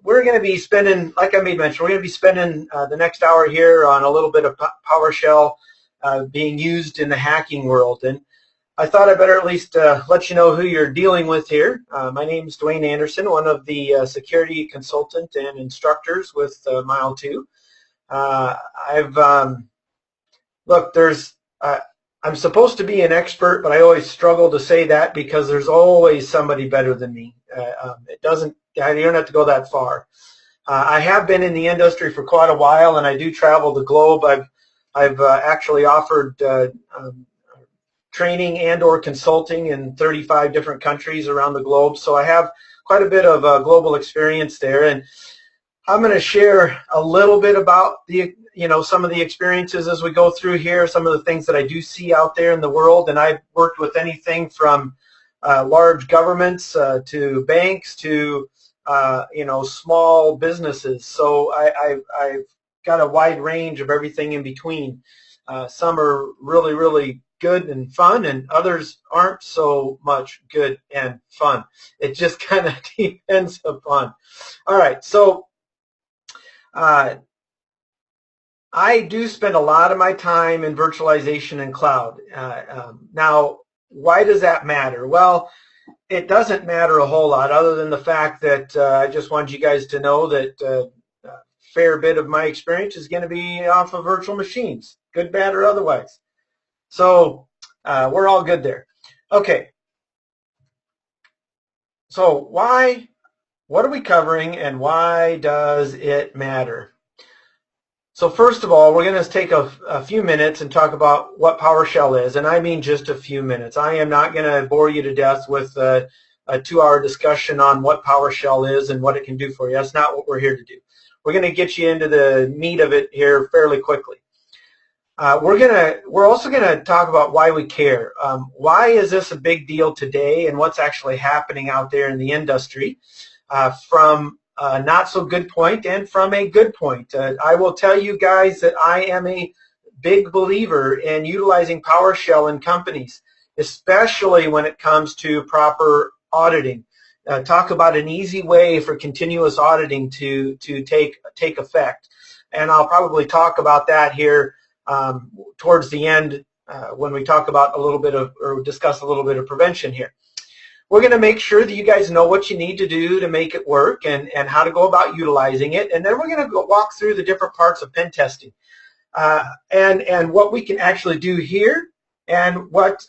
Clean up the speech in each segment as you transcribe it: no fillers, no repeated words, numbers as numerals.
we're going to be spending, like I made mention, we're going to be spending the next hour here on a little bit of PowerShell being used in the hacking world. And I thought I better at least let you know who you're dealing with here. My name is Dwayne Anderson, one of the security consultant and instructors with Mile 2. Look, I'm supposed to be an expert, but I always struggle to say that because there's always somebody better than me. You don't have to go that far. I have been in the industry for quite a while, and I do travel the globe. I've actually offered training and or consulting in 35 different countries around the globe, so I have quite a bit of global experience there. And I'm going to share a little bit about some of the experiences as we go through here, some of the things that I do see out there in the world. And I've worked with anything from large governments to banks to small businesses. So I've got a wide range of everything in between. Some are really, really good and fun, and others aren't so much good and fun. It just kind of depends upon. All right, so I do spend a lot of my time in virtualization and cloud. Now, why does that matter? Well, it doesn't matter a whole lot other than the fact that I just wanted you guys to know that a fair bit of my experience is going to be off of virtual machines, good, bad, or otherwise. So we're all good there. Okay. So what are we covering, and why does it matter? So first of all, we're going to take a few minutes and talk about what PowerShell is, and I mean just a few minutes. I am not going to bore you to death with a 2-hour discussion on what PowerShell is and what it can do for you. That's not what we're here to do. We're going to get you into the meat of it here fairly quickly. We're also going to talk about why we care. Why is this a big deal today, and what's actually happening out there in the industry from a not so good point and from a good point. I will tell you guys that I am a big believer in utilizing PowerShell in companies, especially when it comes to proper auditing. Talk about an easy way for continuous auditing to take effect. And I'll probably talk about that here towards the end when we talk about discuss a little bit of prevention here. We're going to make sure that you guys know what you need to do to make it work and how to go about utilizing it. And then we're going to walk through the different parts of pen testing and what we can actually do here, and what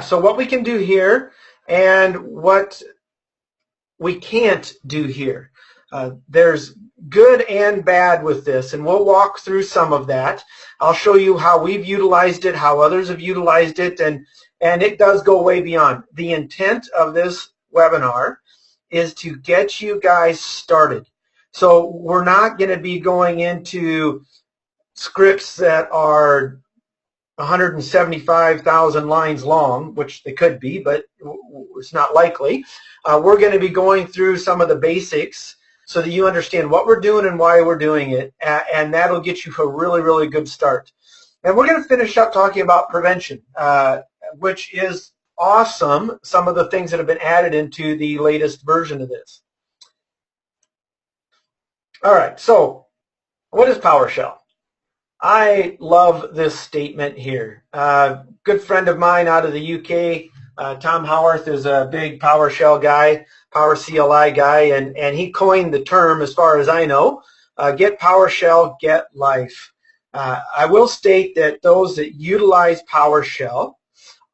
so what we can do here and what we can't do here. There's good and bad with this, and we'll walk through some of that. I'll show you how we've utilized it, how others have utilized it, and it does go way beyond. The intent of this webinar is to get you guys started. So we're not going to be going into scripts that are 175,000 lines long, which they could be, but it's not likely. We're going to be going through some of the basics so that you understand what we're doing and why we're doing it, and that'll get you a really, really good start. And we're going to finish up talking about prevention, which is awesome, some of the things that have been added into the latest version of this. All right, so what is PowerShell? I love this statement here. Good friend of mine out of the UK, Tom Howarth, is a big PowerShell guy, Power CLI guy, and he coined the term, as far as I know, get PowerShell, get life. I will state that those that utilize PowerShell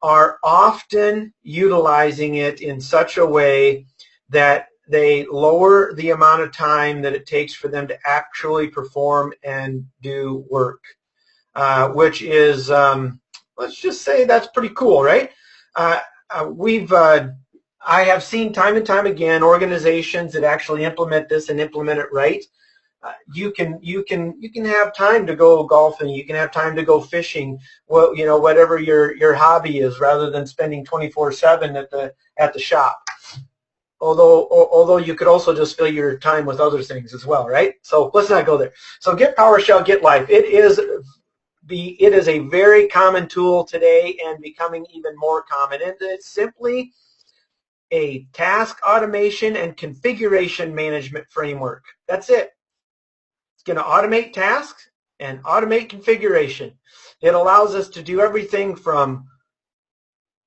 are often utilizing it in such a way that they lower the amount of time that it takes for them to actually perform and do work, which is, let's just say that's pretty cool, right? I have seen time and time again organizations that actually implement this and implement it right. You can have time to go golfing, you can have time to go fishing, well, whatever your hobby is, rather than spending 24/7 at the shop. Although you could also just fill your time with other things as well, right? So let's not go there. So get PowerShell, get life. It is a very common tool today and becoming even more common. And it's simply a task automation and configuration management framework. That's it. It's going to automate tasks and automate configuration. It allows us to do everything from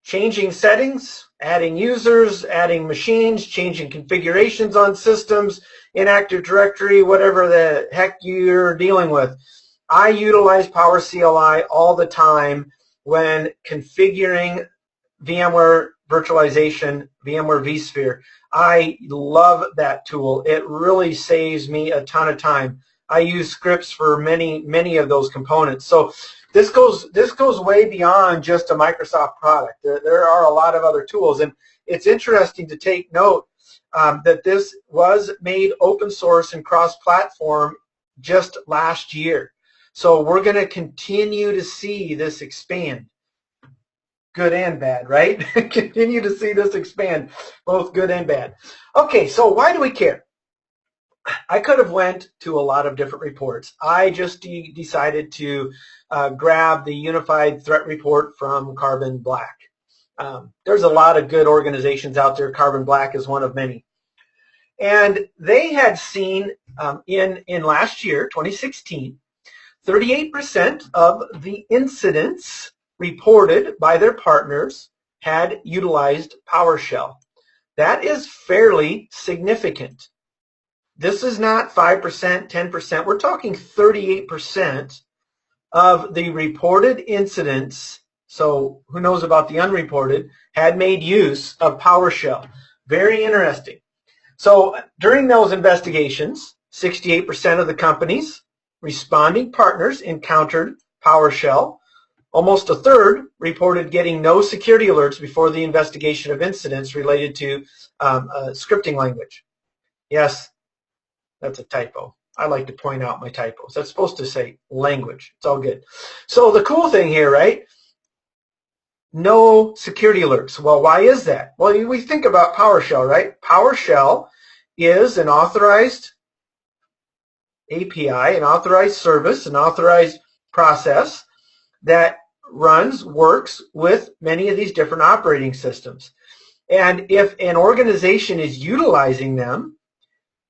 changing settings, adding users, adding machines, changing configurations on systems, in Active Directory, whatever the heck you're dealing with. I utilize Power CLI all the time when configuring VMware virtualization, VMware vSphere. I love that tool. It really saves me a ton of time. I use scripts for many of those components. So this goes way beyond just a Microsoft product. There are a lot of other tools, and it's interesting to take note that this was made open source and cross-platform just last year. So we're going to continue to see this expand. Good and bad, right? Continue to see this expand, both good and bad. Okay, so why do we care? I could have went to a lot of different reports. I just decided to grab the Unified Threat Report from Carbon Black. There's a lot of good organizations out there. Carbon Black is one of many. And they had seen in last year, 2016, 38% of the incidents reported by their partners had utilized PowerShell. That is fairly significant. This is not 5%, 10%. We're talking 38% of the reported incidents, so who knows about the unreported, had made use of PowerShell. Very interesting. So during those investigations, 68% of the companies responding partners encountered PowerShell. Almost a third reported getting no security alerts before the investigation of incidents related to scripting language. Yes, that's a typo. I like to point out my typos. That's supposed to say language. It's all good. So the cool thing here, right? No security alerts. Well, why is that? Well, we think about PowerShell, right? PowerShell is an authorized API, an authorized service, an authorized process that works with many of these different operating systems. And if an organization is utilizing them,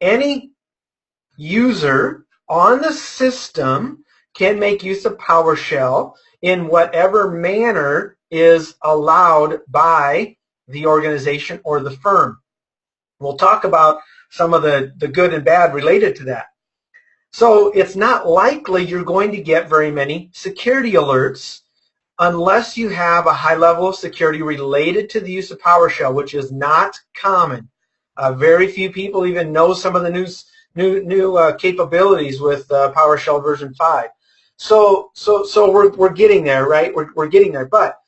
any user on the system can make use of PowerShell in whatever manner is allowed by the organization or the firm. We'll talk about some of the good and bad related to that. So it's not likely you're going to get very many security alerts unless you have a high level of security related to the use of PowerShell, which is not common. Very few people even know some of the new capabilities with PowerShell version 5. So we're getting there, right? We're getting there, but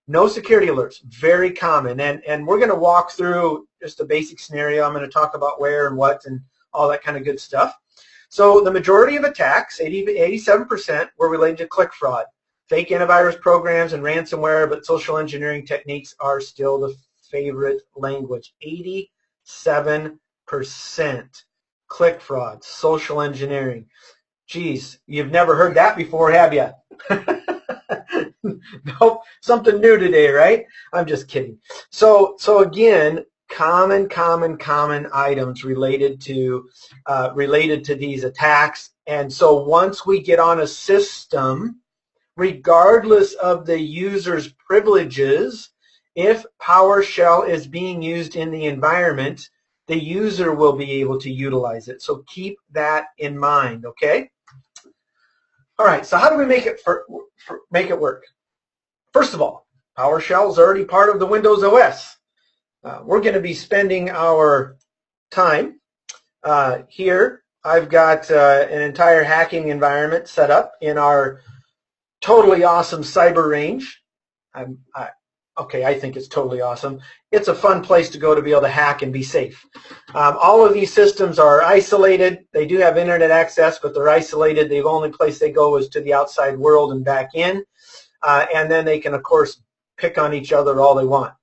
no security alerts, very common. And we're going to walk through just a basic scenario. I'm going to talk about where and what and all that kind of good stuff. So the majority of attacks, 87%, were related to click fraud. Fake antivirus programs and ransomware, but social engineering techniques are still the favorite language. 87% click fraud, social engineering. Geez, you've never heard that before, have you? Nope, something new today, right? I'm just kidding. So again, common items related to these attacks. And so once we get on a system, regardless of the user's privileges, if PowerShell is being used in the environment, the user will be able to utilize it. So keep that in mind, okay? All right, so how do we make it work? First of all, PowerShell is already part of the Windows OS. We're going to be spending our time here. I've got an entire hacking environment set up in our totally awesome cyber range. I think it's totally awesome. It's a fun place to go to be able to hack and be safe. All of these systems are isolated. They do have internet access, but they're isolated. The only place they go is to the outside world and back in. And then they can, of course, pick on each other all they want.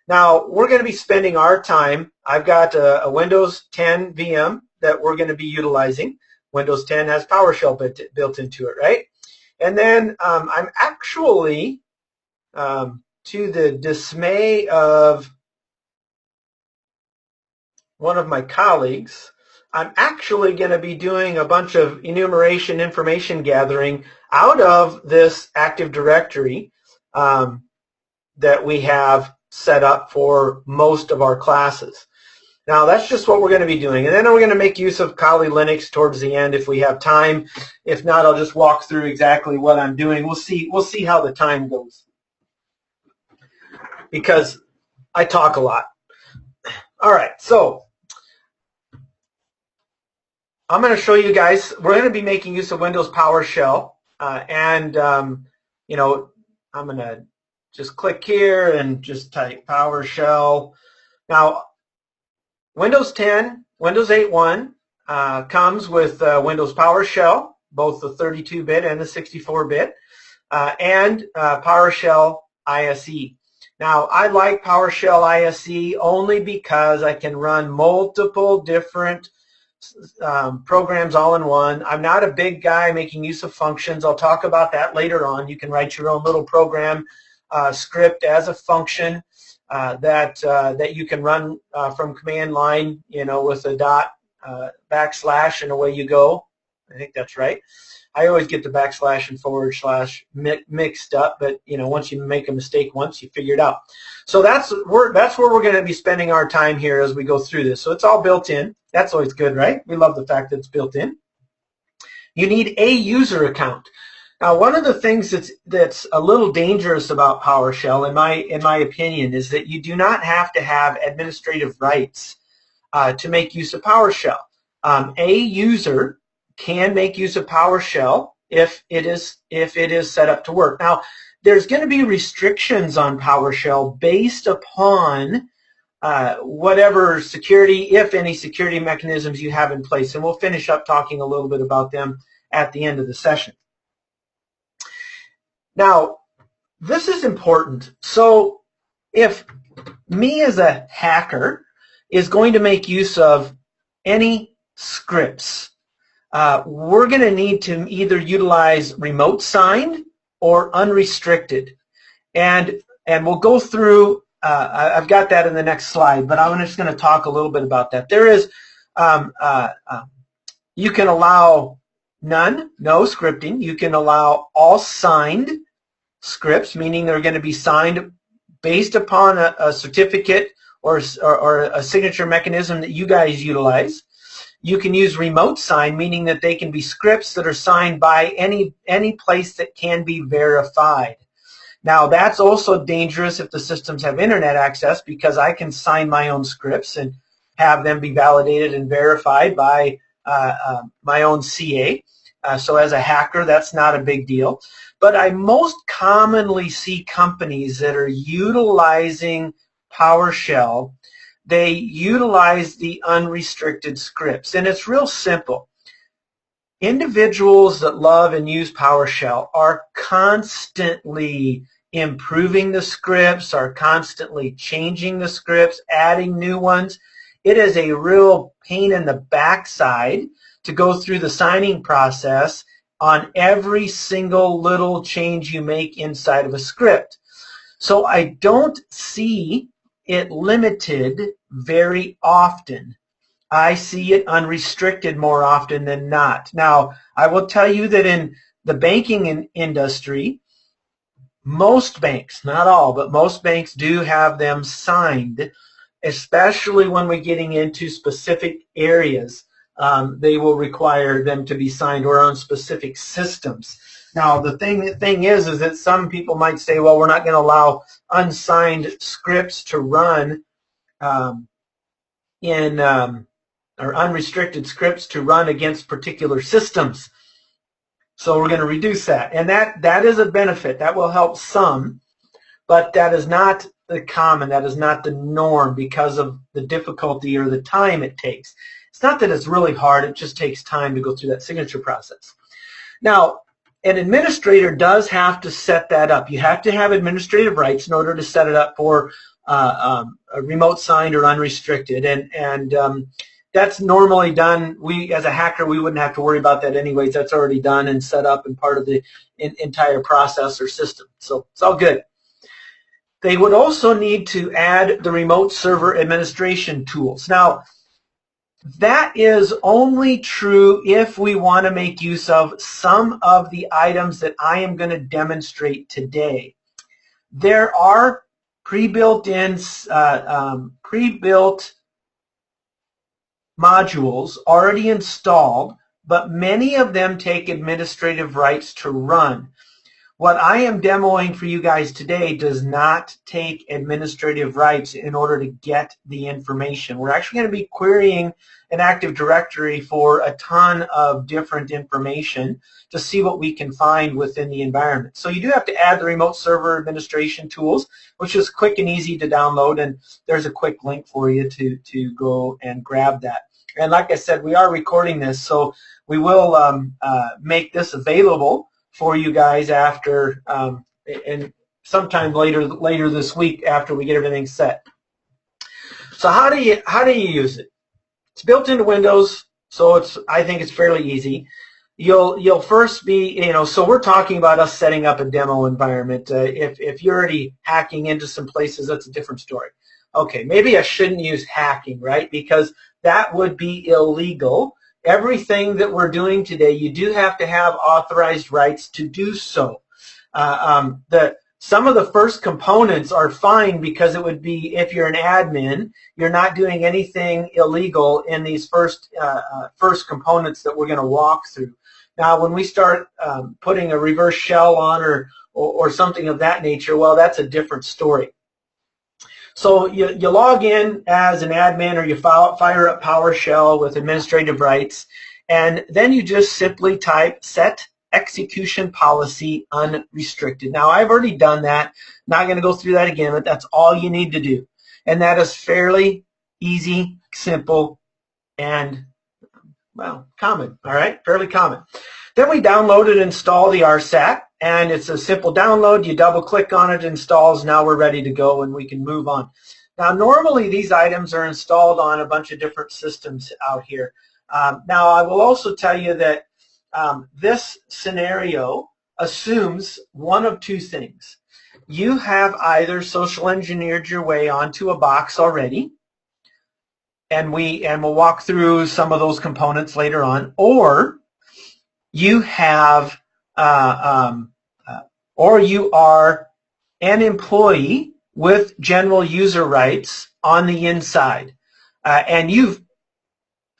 Now, we're going to be spending our time. I've got a Windows 10 VM that we're going to be utilizing. Windows 10 has PowerShell built into it, right? And then I'm actually, to the dismay of one of my colleagues, I'm actually going to be doing a bunch of enumeration information gathering out of this Active Directory that we have set up for most of our classes. Now that's just what we're going to be doing, and then we're going to make use of Kali Linux towards the end if we have time. If not, I'll just walk through exactly what I'm doing. We'll see how the time goes, because I talk a lot. All right, so I'm going to show you guys. We're going to be making use of Windows PowerShell, you know, I'm going to just click here and just type PowerShell. Now, Windows 10, Windows 8.1 comes with Windows PowerShell, both the 32-bit and the 64-bit, and PowerShell ISE. Now, I like PowerShell ISE only because I can run multiple different programs all in one. I'm not a big guy making use of functions. I'll talk about that later on. You can write your own little program script as a function that you can run from command line, you know, with a dot, backslash, and away you go. I think that's right. I always get the backslash and forward slash mixed up, but you know, once you make a mistake once, you figure it out. So that's where we're going to be spending our time here as we go through this. So it's all built in. That's always good, right? We love the fact that it's built in. You need a user account. Now, one of the things that's a little dangerous about PowerShell, in my opinion, is that you do not have to have administrative rights to make use of PowerShell. A user can make use of PowerShell if it is set up to work. Now, there's going to be restrictions on PowerShell based upon whatever security, if any, security mechanisms you have in place, and we'll finish up talking a little bit about them at the end of the session. Now, this is important. So if me as a hacker is going to make use of any scripts, we're going to need to either utilize remote signed or unrestricted. And we'll go through, I've got that in the next slide, but I'm just going to talk a little bit about that. There is, you can allow none, no scripting. You can allow all signed scripts, meaning they're going to be signed based upon a certificate or a signature mechanism that you guys utilize. You can use remote sign, meaning that they can be scripts that are signed by any place that can be verified. Now, that's also dangerous if the systems have internet access, because I can sign my own scripts and have them be validated and verified by my own CA. So as a hacker, that's not a big deal. But I most commonly see companies that are utilizing PowerShell. They utilize the unrestricted scripts, and it's real simple. Individuals that love and use PowerShell are constantly improving the scripts, are constantly changing the scripts, adding new ones. It is a real pain in the backside to go through the signing process on every single little change you make inside of a script. So I don't see it limited very often. I see it unrestricted more often than not. Now, I will tell you that in the banking industry, most banks, not all, but most banks do have them signed, especially when we're getting into specific areas. They will require them to be signed or on specific systems. Now, the thing is that some people might say, well, we're not going to allow unsigned scripts to run or unrestricted scripts to run against particular systems. So we're going to reduce that. And that is a benefit. That will help some, but that is not the common. That is not the norm because of the difficulty or the time it takes. It's not that it's really hard. It just takes time to go through that signature process. Now, an administrator does have to set that up. You have to have administrative rights in order to set it up for a remote signed or unrestricted. And that's normally done. We, as a hacker, we wouldn't have to worry about that anyways. That's already done and set up and part of the entire process or system. So it's all good. They would also need to add the remote server administration tools. Now, That is only true if we want to make use of some of the items that I am going to demonstrate today. There are pre-built modules already installed, but many of them take administrative rights to run. What I am demoing for you guys today does not take administrative rights in order to get the information. We're actually going to be querying an Active Directory for a ton of different information to see what we can find within the environment. So you do have to add the remote server administration tools, which is quick and easy to download, and there's a quick link for you to go and grab that. And like I said, we are recording this, so we will make this available for you guys after and sometime later this week after we get everything set. So how do you use it? It's built into Windows, so I think it's fairly easy. You'll first be, so we're talking about us setting up a demo environment. If you're already hacking into some places, that's a different story. Okay, maybe I shouldn't use hacking, right? Because that would be illegal. Everything that we're doing today, you do have to have authorized rights to do so. Some of the first components are fine because it would be, if you're an admin, you're not doing anything illegal in these first components that we're going to walk through. Now, when we start putting a reverse shell on or something of that nature, well, that's a different story. So you log in as an admin, or you fire up PowerShell with administrative rights, and then you just simply type set execution policy unrestricted. Now, I've already done that. Not going to go through that again, but that's all you need to do. And that is fairly easy, simple, and, well, common, all right? Fairly common. Then we download and install the RSAT. And it's a simple download. You double click on it, installs. Now we're ready to go and we can move on. Now normally these items are installed on a bunch of different systems out here. Now I will also tell you that this scenario assumes one of two things. You have either social engineered your way onto a box already, and we'll walk through some of those components later on, or you have or you are an employee with general user rights on the inside, and you've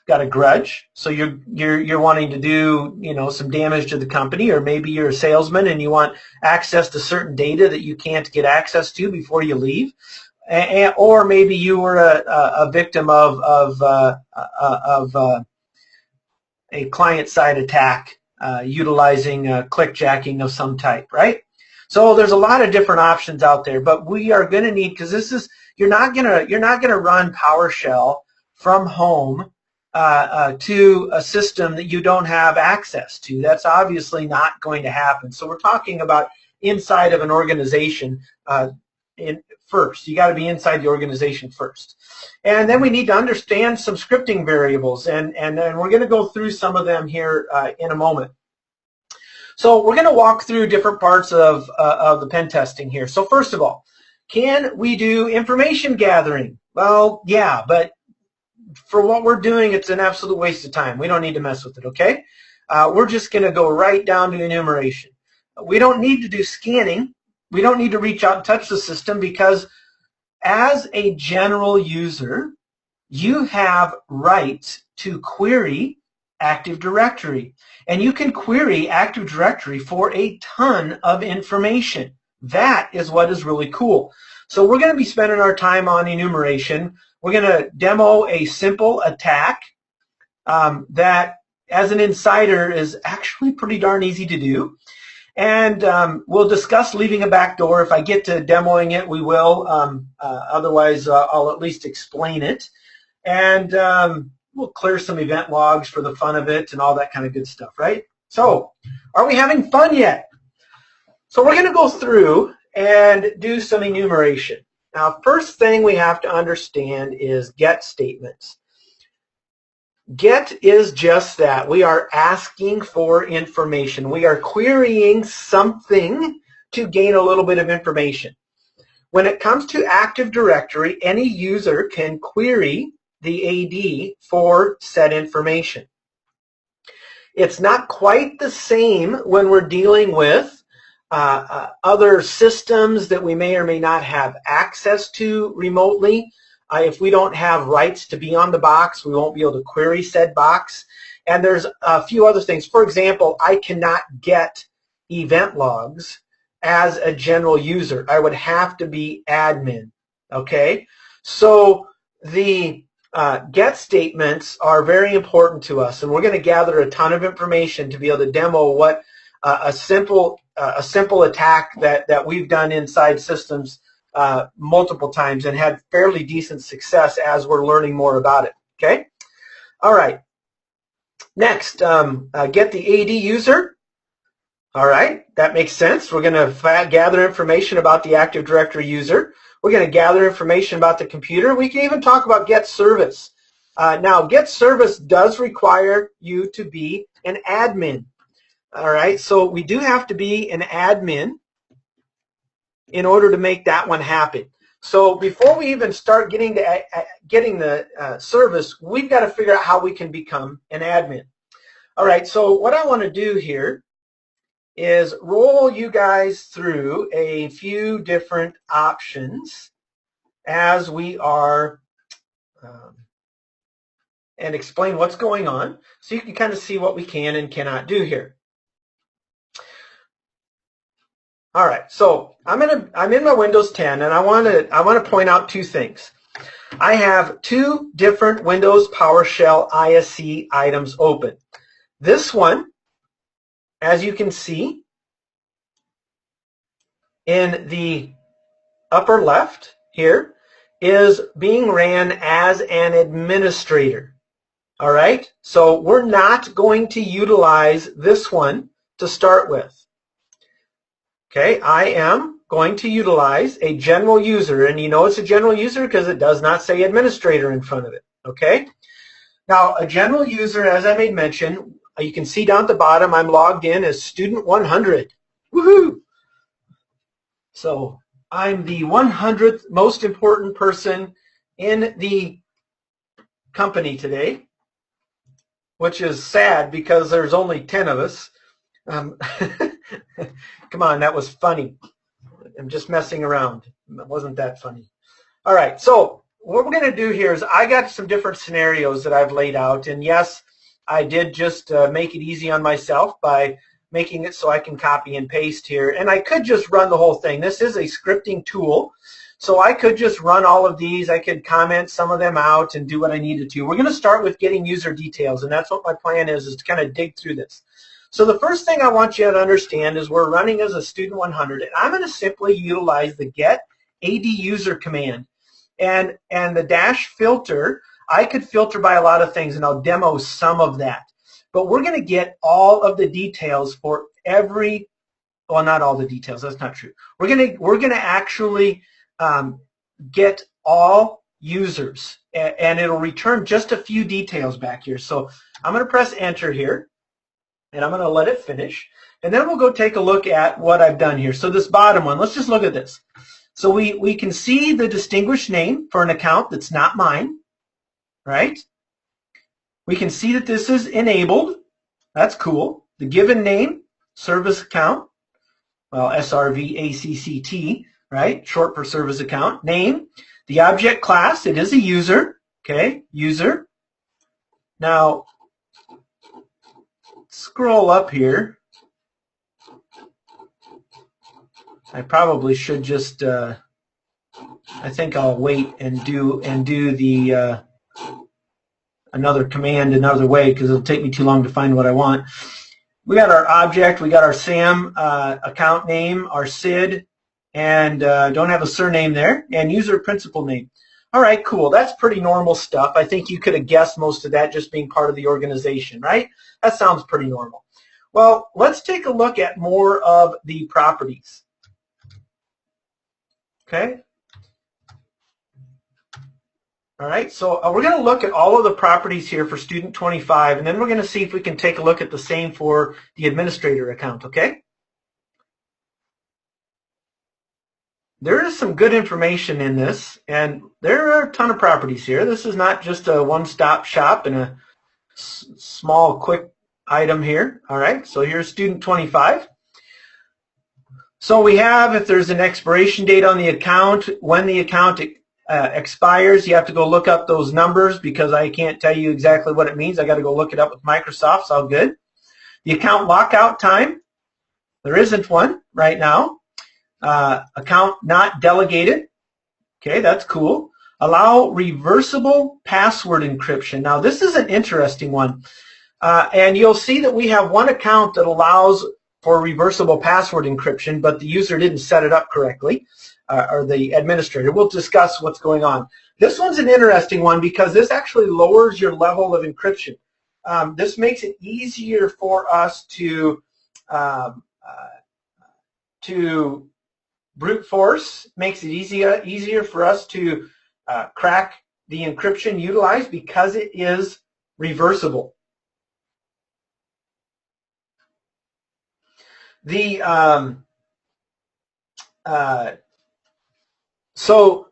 got a grudge, so you're wanting to do some damage to the company, or maybe you're a salesman and you want access to certain data that you can't get access to before you leave, or maybe you were a victim of a client-side attack utilizing clickjacking of some type, right? So there's a lot of different options out there, but we are going to need, because you're not gonna run PowerShell from home to a system that you don't have access to. That's obviously not going to happen. So we're talking about inside of an organization first. You got to be inside the organization first. And then we need to understand some scripting variables, and we're going to go through some of them here in a moment. So we're going to walk through different parts of the pen testing here. So first of all, can we do information gathering? Well, yeah, but for what we're doing, it's an absolute waste of time. We don't need to mess with it, okay? We're just going to go right down to enumeration. We don't need to do scanning. We don't need to reach out and touch the system, because as a general user, you have rights to query Active Directory. And you can query Active Directory for a ton of information. That is what is really cool. So we're going to be spending our time on enumeration. We're going to demo a simple attack that, as an insider, is actually pretty darn easy to do. And we'll discuss leaving a backdoor. If I get to demoing it, we will. Otherwise, I'll at least explain it. And we'll clear some event logs for the fun of it and all that kind of good stuff, right? So, are we having fun yet? So we're going to go through and do some enumeration. Now, first thing we have to understand is get statements. Get is just that. We are asking for information. We are querying something to gain a little bit of information. When it comes to Active Directory, any user can query the AD for said information. It's not quite the same when we're dealing with other systems that we may or may not have access to remotely. If we don't have rights to be on the box, we won't be able to query said box. And there's a few other things. For example, I cannot get event logs as a general user. I would have to be admin. Okay? So the get statements are very important to us, and we're going to gather a ton of information to be able to demo what a simple attack that we've done inside systems multiple times and had fairly decent success as we're learning more about it. Okay? All right. Next, get the AD user. All right, that makes sense. We're going to gather information about the Active Directory user. We're going to gather information about the computer. We can even talk about get service. Now, get service does require you to be an admin. All right, so we do have to be an admin in order to make that one happen. So before we even start getting the service, we've got to figure out how we can become an admin. All right, so what I want to do here is roll you guys through a few different options as we are and explain what's going on so you can kind of see what we can and cannot do here. All right, so I'm in my Windows 10, and I want to point out two things. I have two different Windows PowerShell ISC items open. This one, as you can see in the upper left here, is being ran as an administrator. All right, so we're not going to utilize this one to start with. Okay, I am going to utilize a general user, and you know it's a general user because it does not say administrator in front of it. Okay, now a general user, as I made mention, you can see down at the bottom I'm logged in as student 100. Woohoo! So I'm the 100th most important person in the company today, which is sad because there's only 10 of us. Come on, that was funny. I'm just messing around. It wasn't that funny. All right, so what we're going to do here is I got some different scenarios that I've laid out, and yes, I did just make it easy on myself by making it so I can copy and paste here, and I could just run the whole thing. This is a scripting tool, so I could just run all of these. I could comment some of them out and do what I needed to. We're going to start with getting user details, and that's what my plan is to kind of dig through this. So the first thing I want you to understand is we're running as a student 100, and I'm going to simply utilize the get AD user command. And the dash filter, I could filter by a lot of things, and I'll demo some of that. But we're going to get all of the details for every, well, not all the details, that's not true. We're going to actually get all users, and it'll return just a few details back here. So I'm going to press enter here, and I'm going to let it finish, and then we'll go take a look at what I've done here. So this bottom one, let's just look at this. So we can see the distinguished name for an account that's not mine, right? We can see that this is enabled. That's cool. The given name, service account, well, SRVACCT, right? Short for service account. Name, the object class, it is a user, okay? User. Now, scroll up here. I probably should just, I think I'll wait and do the another command another way because it'll take me too long to find what I want. We got our object, we got our SAM account name, our SID, and don't have a surname there, and user principal name. All right, cool. That's pretty normal stuff. I think you could have guessed most of that just being part of the organization, right? That sounds pretty normal. Well, let's take a look at more of the properties. Okay. All right, so we're going to look at all of the properties here for student 25, and then we're going to see if we can take a look at the same for the administrator account, okay? there is some good information in this, and there are a ton of properties here. This is not just a one-stop shop and a small, quick item here. All right, so here's student 25. So we have, if there's an expiration date on the account, when the account expires, you have to go look up those numbers because I can't tell you exactly what it means. I got to go look it up with Microsoft. It's all good. The account lockout time, there isn't one right now. Account not delegated. Okay, that's cool. Allow reversible password encryption. Now, this is an interesting one. And you'll see that we have one account that allows for reversible password encryption, but the user didn't set it up correctly, or the administrator. We'll discuss what's going on. This one's an interesting one because this actually lowers your level of encryption. This makes it easier for us to brute force, makes it easier for us to crack the encryption utilized because it is reversible. So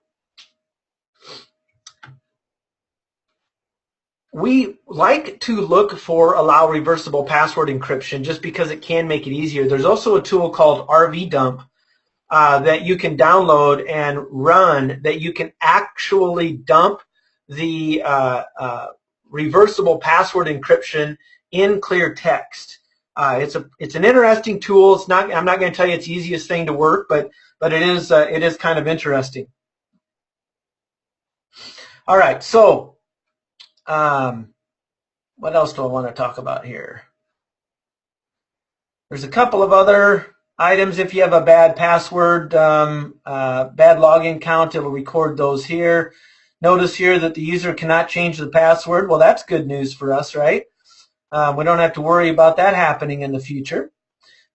we like to look for allow reversible password encryption just because it can make it easier. There's also a tool called RVDump that you can download and run that you can actually dump the reversible password encryption in clear text. It's an interesting tool. It's not. I'm not going to tell you it's the easiest thing to work, but it is kind of interesting. All right. So, what else do I want to talk about here? There's a couple of other items. If you have a bad password, bad login count, it will record those here. Notice here that the user cannot change the password. Well, that's good news for us, right? We don't have to worry about that happening in the future.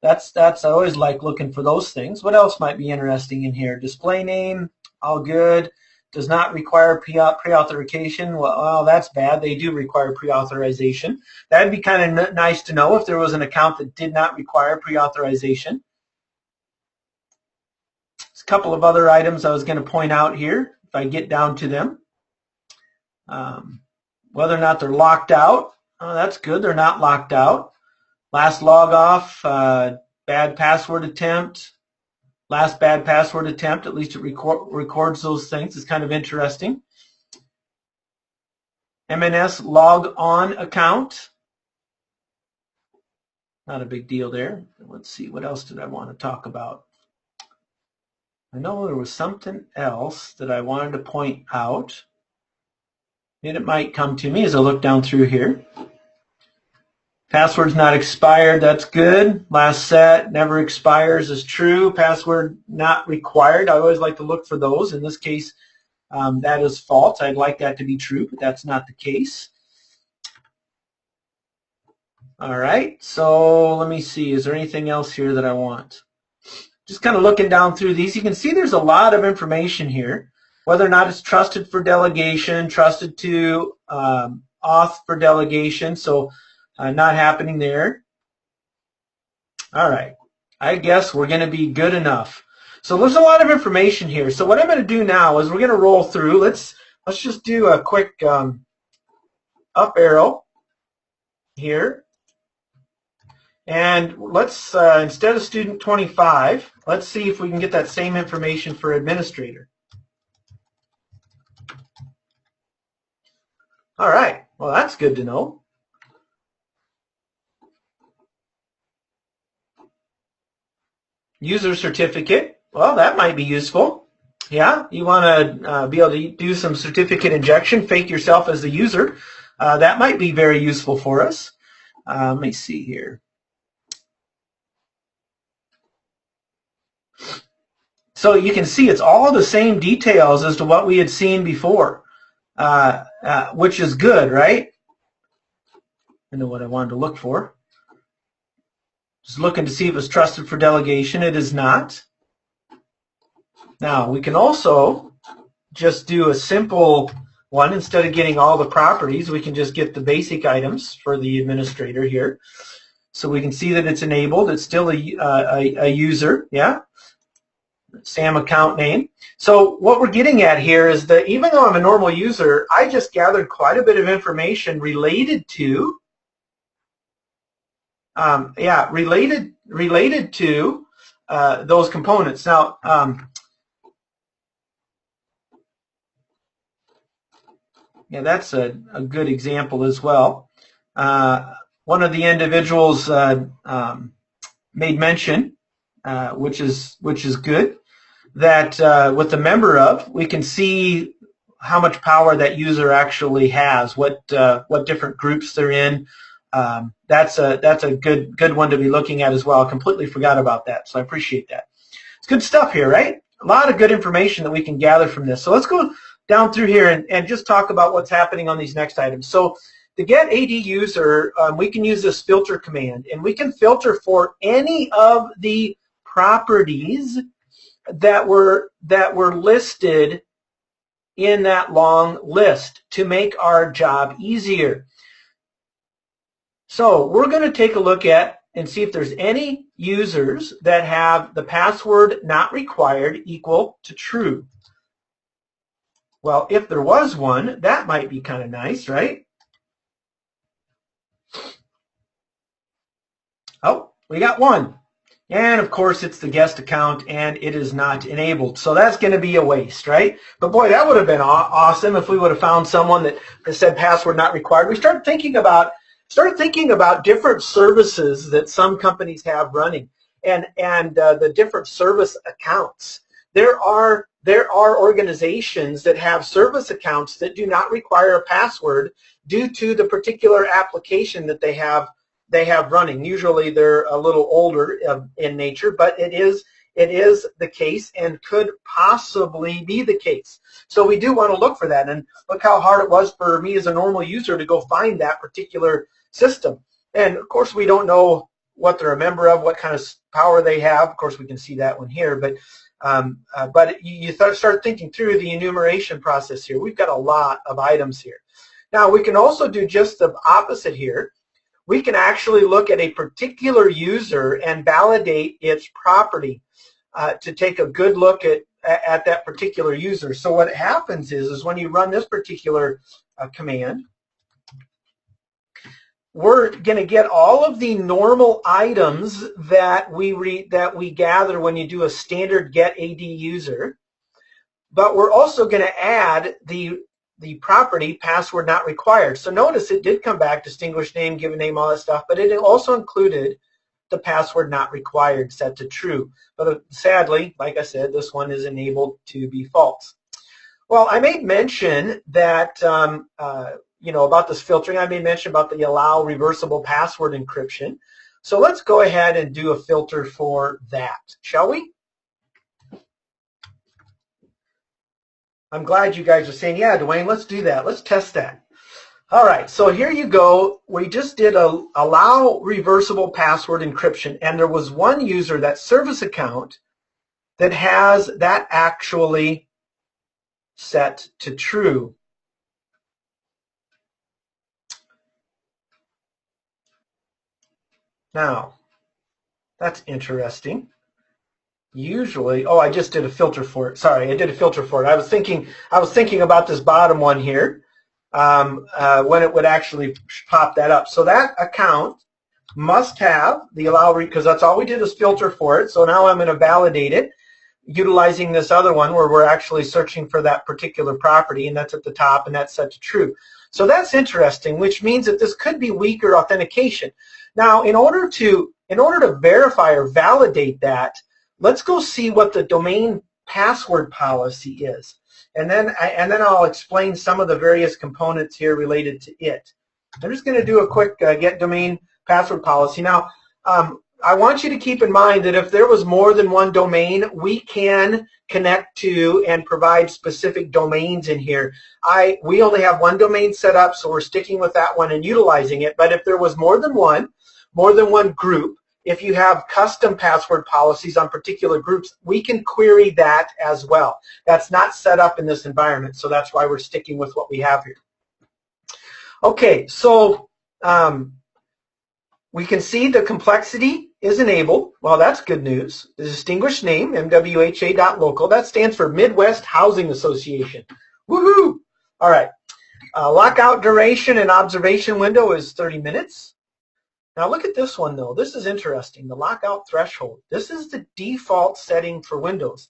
That's I always like looking for those things. What else might be interesting in here? Display name, all good. Does not require pre-authorization. Well, that's bad. They do require pre-authorization. That'd be kind of nice to know if there was an account that did not require pre-authorization. There's a couple of other items I was going to point out here if I get down to them. Whether or not they're locked out. Oh, that's good. They're not locked out. Last log off, bad password attempt. Last bad password attempt, at least it records those things. It's kind of interesting. MNS log on account. Not a big deal there. Let's see, what else did I want to talk about? I know there was something else that I wanted to point out. And it might come to me as I look down through here. Password's not expired, that's good. Last set, never expires is true. Password not required, I always like to look for those. In this case, that is false. I'd like that to be true, but that's not the case. All right, so let me see. Is there anything else here that I want? Just kind of looking down through these, you can see there's a lot of information here. Whether or not it's trusted for delegation, trusted to auth for delegation, so not happening there. All right, I guess we're going to be good enough. So there's a lot of information here. So what I'm going to do now is we're going to roll through. Let's just do a quick up arrow here. And let's, instead of student 25, let's see if we can get that same information for administrator. All right, well, that's good to know. User certificate, well, that might be useful. Yeah, you want to be able to do some certificate injection, fake yourself as the user. That might be very useful for us. Let me see here. So you can see it's all the same details as to what we had seen before. Which is good, right? I know what I wanted to look for. Just looking to see if it's trusted for delegation. It is not. Now, we can also just do a simple one. Instead of getting all the properties, we can just get the basic items for the administrator here. So we can see that it's enabled. It's still a user, yeah? SAM account name. So what we're getting at here is that even though I'm a normal user, I just gathered quite a bit of information related to, related to those components. Now, yeah, that's a good example as well. One of the individuals made mention, which is good, that with the member of, we can see how much power that user actually has, what different groups they're in. That's a good one to be looking at as well. I completely forgot about that, so I appreciate that. It's good stuff here, right? A lot of good information that we can gather from this. So let's go down through here and just talk about what's happening on these next items. So to get AD user, we can use this filter command, and we can filter for any of the properties that were listed in that long list to make our job easier. So we're going to take a look at and see if there's any users that have the password not required equal to true. Well, if there was one, that might be kind of nice, right? Oh, we got one. And of course, it's the guest account, and it is not enabled. So that's going to be a waste, right? But boy, that would have been awesome if we would have found someone that said password not required. We started thinking about different services that some companies have running, and the different service accounts. There are organizations that have service accounts that do not require a password due to the particular application that they have running. Usually they're a little older in nature, but it is the case and could possibly be the case. So we do want to look for that, and look how hard it was for me as a normal user to go find that particular system. And of course we don't know what they're a member of, what kind of power they have. Of course we can see that one here, but you start thinking through the enumeration process here. We've got a lot of items here. Now we can also do just the opposite here. We can actually look at a particular user and validate its property to take a good look at that particular user. So what happens is when you run this particular command, we're going to get all of the normal items that we gather when you do a standard get AD user, but we're also going to add the property password not required. So notice it did come back, distinguished name, given name, all that stuff, but it also included the password not required set to true. But sadly, like I said, this one is enabled to be false. Well, I made mention that, about this filtering. I made mention about the allow reversible password encryption. So let's go ahead and do a filter for that, shall we? I'm glad you guys are saying, yeah, Dwayne, let's do that. Let's test that. All right, so here you go. We just did a allow reversible password encryption, and there was one user, that service account, that has that actually set to true. Now, that's interesting. Usually, I just did a filter for it. Sorry, I did a filter for it. I was thinking about this bottom one here when it would actually pop that up. So that account must have the allow, because that's all we did is filter for it. So now I'm going to validate it utilizing this other one where we're actually searching for that particular property, and that's at the top, and that's set to true. So that's interesting, which means that this could be weaker authentication. Now, in order to verify or validate that, let's go see what the domain password policy is, and then I'll explain some of the various components here related to it. I'm just going to do a quick get domain password policy. Now, I want you to keep in mind that if there was more than one domain, we can connect to and provide specific domains in here. We only have one domain set up, so we're sticking with that one and utilizing it. But if there was more than one group, if you have custom password policies on particular groups, we can query that as well. That's not set up in this environment, so that's why we're sticking with what we have here. Okay, so we can see the complexity is enabled. Well, that's good news. The distinguished name, MWHA.local, that stands for Midwest Housing Association. Woohoo! All right. Lockout duration and observation window is 30 minutes. Now look at this one though. This is interesting. The lockout threshold. This is the default setting for Windows.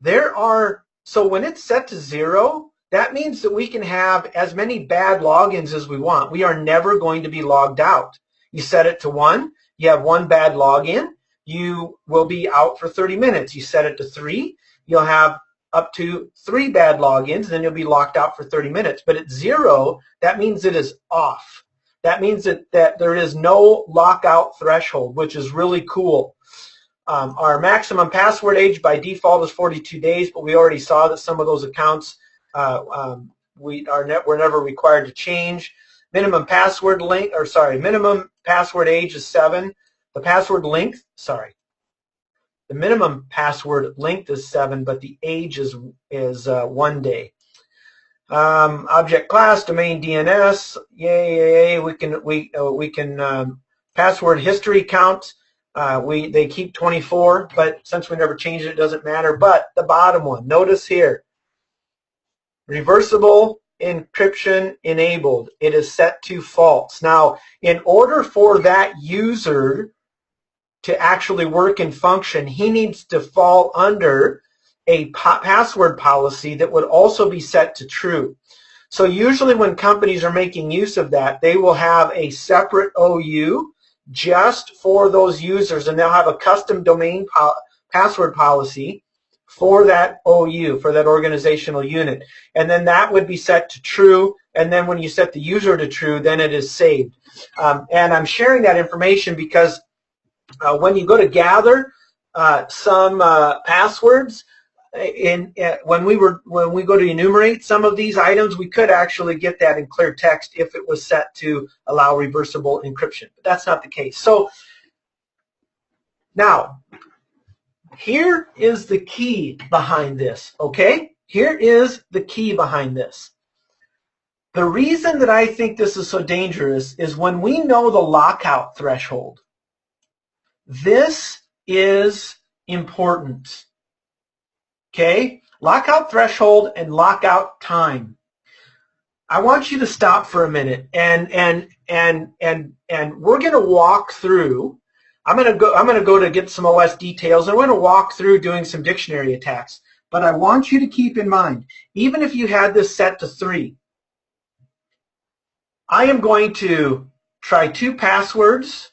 So when it's set to 0, that means that we can have as many bad logins as we want. We are never going to be logged out. You set it to 1, you have 1 bad login, you will be out for 30 minutes. You set it to 3, you'll have up to 3 bad logins, then you'll be locked out for 30 minutes. But at 0, that means it is off. That means that there is no lockout threshold, which is really cool. Our maximum password age by default is 42 days, but we already saw that some of those accounts we're never required to change. Minimum password minimum password age is 7. The minimum password length is 7, but the age is 1 day. Object class, domain DNS, yay. We can password history count. They keep 24, but since we never changed it, it doesn't matter. But the bottom one, notice here, reversible encryption enabled. It is set to false. Now, in order for that user to actually work and function, he needs to fall under a password policy that would also be set to true. So usually when companies are making use of that, they will have a separate OU just for those users, and they'll have a custom domain password policy for that OU, for that organizational unit. And then that would be set to true, and then when you set the user to true, then it is saved. And I'm sharing that information because when you go to gather some passwords, when we go to enumerate some of these items, we could actually get that in clear text if it was set to allow reversible encryption, but that's not the case. So now, here is the key behind this, okay? Here is the key behind this. The reason that I think this is so dangerous is when we know the lockout threshold. This is important. Okay, lockout threshold and lockout time. I want you to stop for a minute and we're going to walk through. I'm going to go to get some OS details, and we're going to walk through doing some dictionary attacks. But I want you to keep in mind, even if you had this set to 3, I am going to try 2 passwords,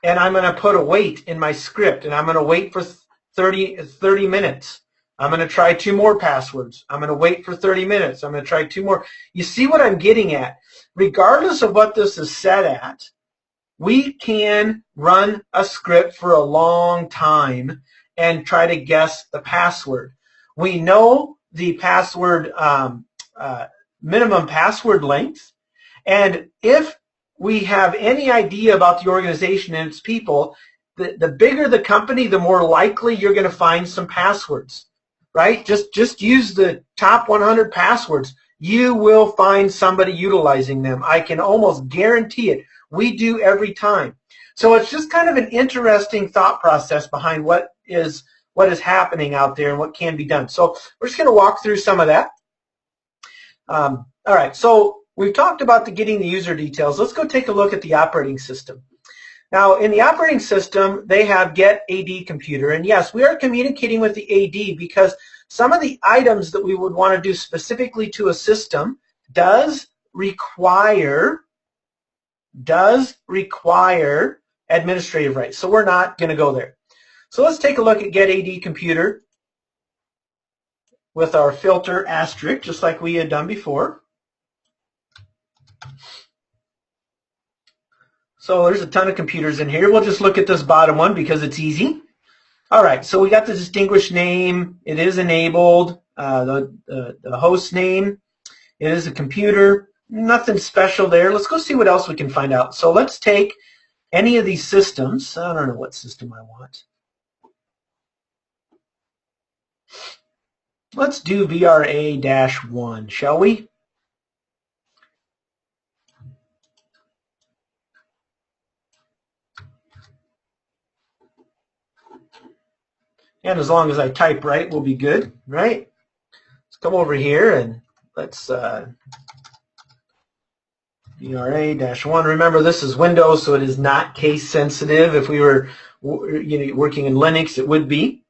and I'm going to put a wait in my script, and I'm going to wait for 30 minutes. I'm going to try 2 more passwords. I'm going to wait for 30 minutes. I'm going to try 2 more. You see what I'm getting at? Regardless of what this is set at, we can run a script for a long time and try to guess the password. We know the password minimum password length, and if we have any idea about the organization and its people, the bigger the company, the more likely you're going to find some passwords. Right? Just use the top 100 passwords. You will find somebody utilizing them. I can almost guarantee it. We do every time. So it's just kind of an interesting thought process behind what is happening out there and what can be done. So we're just going to walk through some of that. All right. So we've talked about getting the user details. Let's go take a look at the operating system. Now, in the operating system, they have get AD computer. And yes, we are communicating with the AD because some of the items that we would want to do specifically to a system does require administrative rights. So we're not going to go there. So let's take a look at get AD computer with our filter asterisk, just like we had done before. So there's a ton of computers in here. We'll just look at this bottom one because it's easy. All right, so we got the distinguished name. It is enabled. The host name. It is a computer. Nothing special there. Let's go see what else we can find out. So let's take any of these systems. I don't know what system I want. Let's do VRA-1, shall we? And as long as I type right, we'll be good, right? Let's come over here and let's VRA-1. Remember, this is Windows, so it is not case sensitive. If we were working in Linux, it would be.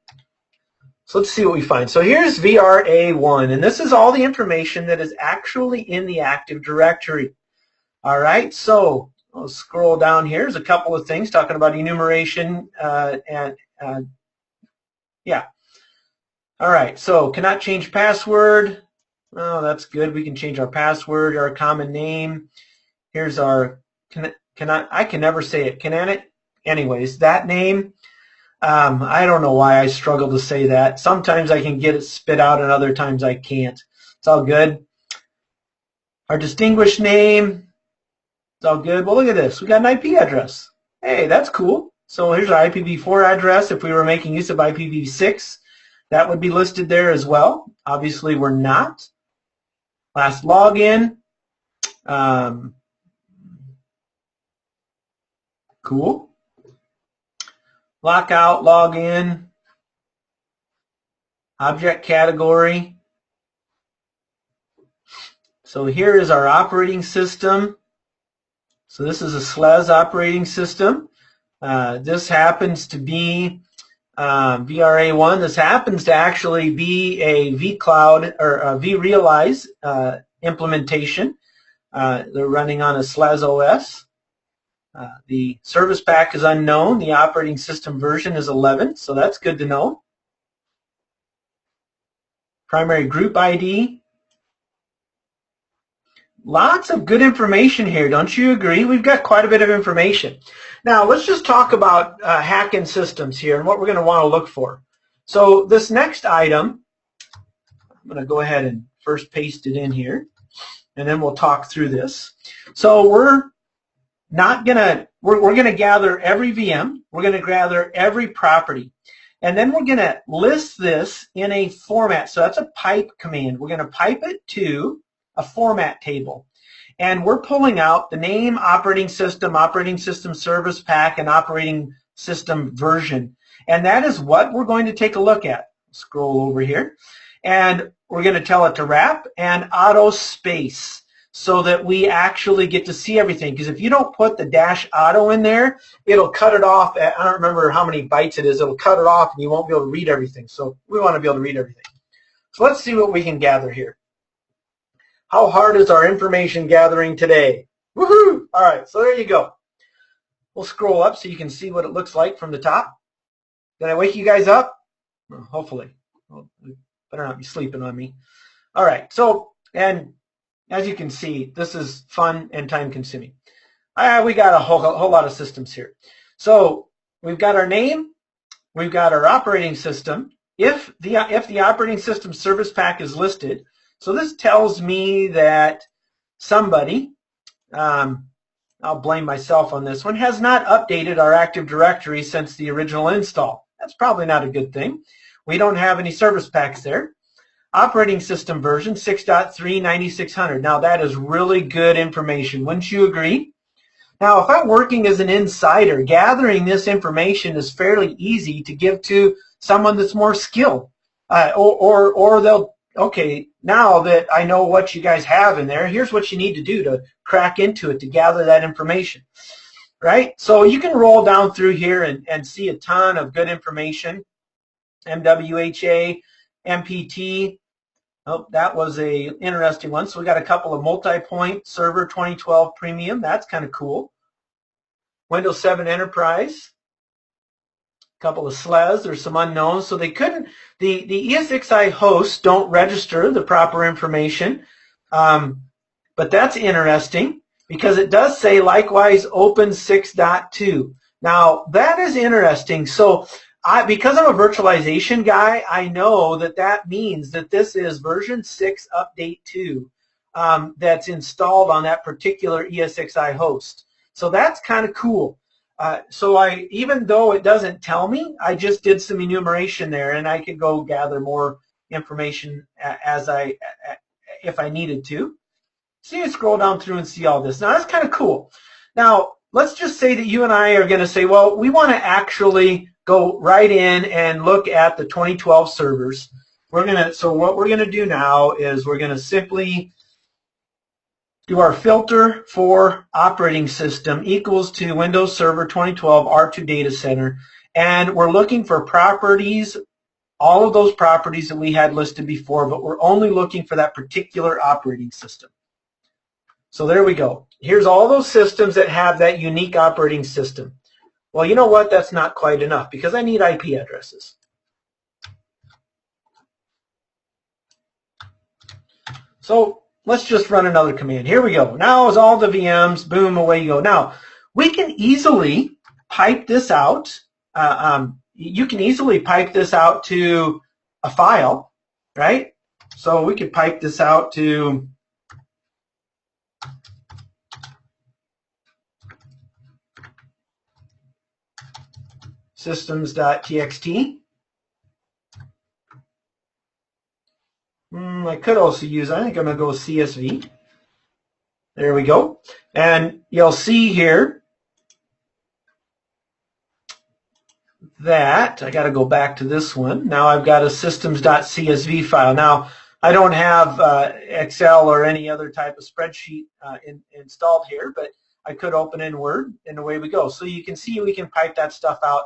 So let's see what we find. So here's VRA1, and this is all the information that is actually in the Active Directory. All right, so I'll scroll down here. There's a couple of things talking about enumeration yeah. All right, so cannot change password. Oh, that's good. We can change our password, our common name. Here's our, I can never say it. Anyways, that name, I don't know why I struggle to say that. Sometimes I can get it spit out and other times I can't. It's all good. Our distinguished name, it's all good. Well, look at this. We got an IP address. Hey, that's cool. So here's our IPv4 address. If we were making use of IPv6, that would be listed there as well. Obviously, we're not. Last login. Cool. Lockout, login. Object category. So here is our operating system. So this is a SLES operating system. This happens to be VRA1. This happens to actually be a vCloud or a vRealize implementation. They're running on a SLES OS. The service pack is unknown. The operating system version is 11, so that's good to know. Primary group ID. Lots of good information here, don't you agree? We've got quite a bit of information. Now, let's just talk about hack-in systems here and what we're going to want to look for. So this next item, I'm going to go ahead and first paste it in here, and then we'll talk through this. So we're going to gather every VM. We're going to gather every property. And then we're going to list this in a format. So that's a pipe command. We're going to pipe it to a format table. And we're pulling out the name, operating system service pack, and operating system version. And that is what we're going to take a look at. Scroll over here. And we're going to tell it to wrap and auto space so that we actually get to see everything. Because if you don't put the -auto in there, it'll cut it off at, I don't remember how many bytes it is, it'll cut it off and you won't be able to read everything. So we want to be able to read everything. So let's see what we can gather here. How hard is our information gathering today? Woohoo! All right, so there you go. We'll scroll up so you can see what it looks like from the top. Did I wake you guys up? Well, hopefully. Well, you better not be sleeping on me. All right, so, and as you can see, this is fun and time-consuming. We got a whole lot of systems here. So we've got our name, we've got our operating system. If the operating system service pack is listed, so this tells me that somebody, I'll blame myself on this one, has not updated our Active Directory since the original install. That's probably not a good thing. We don't have any service packs there. Operating system version 6.3 9600. Now that is really good information. Wouldn't you agree? Now if I'm working as an insider, gathering this information is fairly easy to give to someone that's more skilled. Or they'll, okay, now that I know what you guys have in there, here's what you need to do to crack into it to gather that information. Right? So you can roll down through here and see a ton of good information. MWHA, MPT. Oh, that was a interesting one. So we got a couple of multi-point server 2012 premium. That's kind of cool. Windows 7 Enterprise. A couple of SLES. There's some unknowns. So they couldn't, the ESXi hosts don't register the proper information. But that's interesting because it does say likewise open 6.2. Now that is interesting. So because I'm a virtualization guy, I know that that means that this is version 6 update 2 that's installed on that particular ESXi host. So that's kind of cool. So even though it doesn't tell me, I just did some enumeration there, and I could go gather more information if I needed to. So you scroll down through and see all this. Now that's kind of cool. Now let's just say that you and I are going to say, well, we want to actually go right in and look at the 2012 servers. So what we're going to do now is we're going to simply do our filter for operating system equals to Windows Server 2012 R2 Data Center, and we're looking for properties, all of those properties that we had listed before, but we're only looking for that particular operating system. So there we go. Here's all those systems that have that unique operating system. Well, you know what? That's not quite enough because I need IP addresses. So let's just run another command. Here we go. Now is all the VMs, boom, away you go. Now, we can easily pipe this out. You can easily pipe this out to a file, right? So we could pipe this out to systems.txt. I could also use, I think I'm going to go with CSV. There we go. And you'll see here that I got to go back to this one. Now I've got a systems.csv file. Now I don't have Excel or any other type of spreadsheet installed here, but I could open in Word and away we go. So you can see we can pipe that stuff out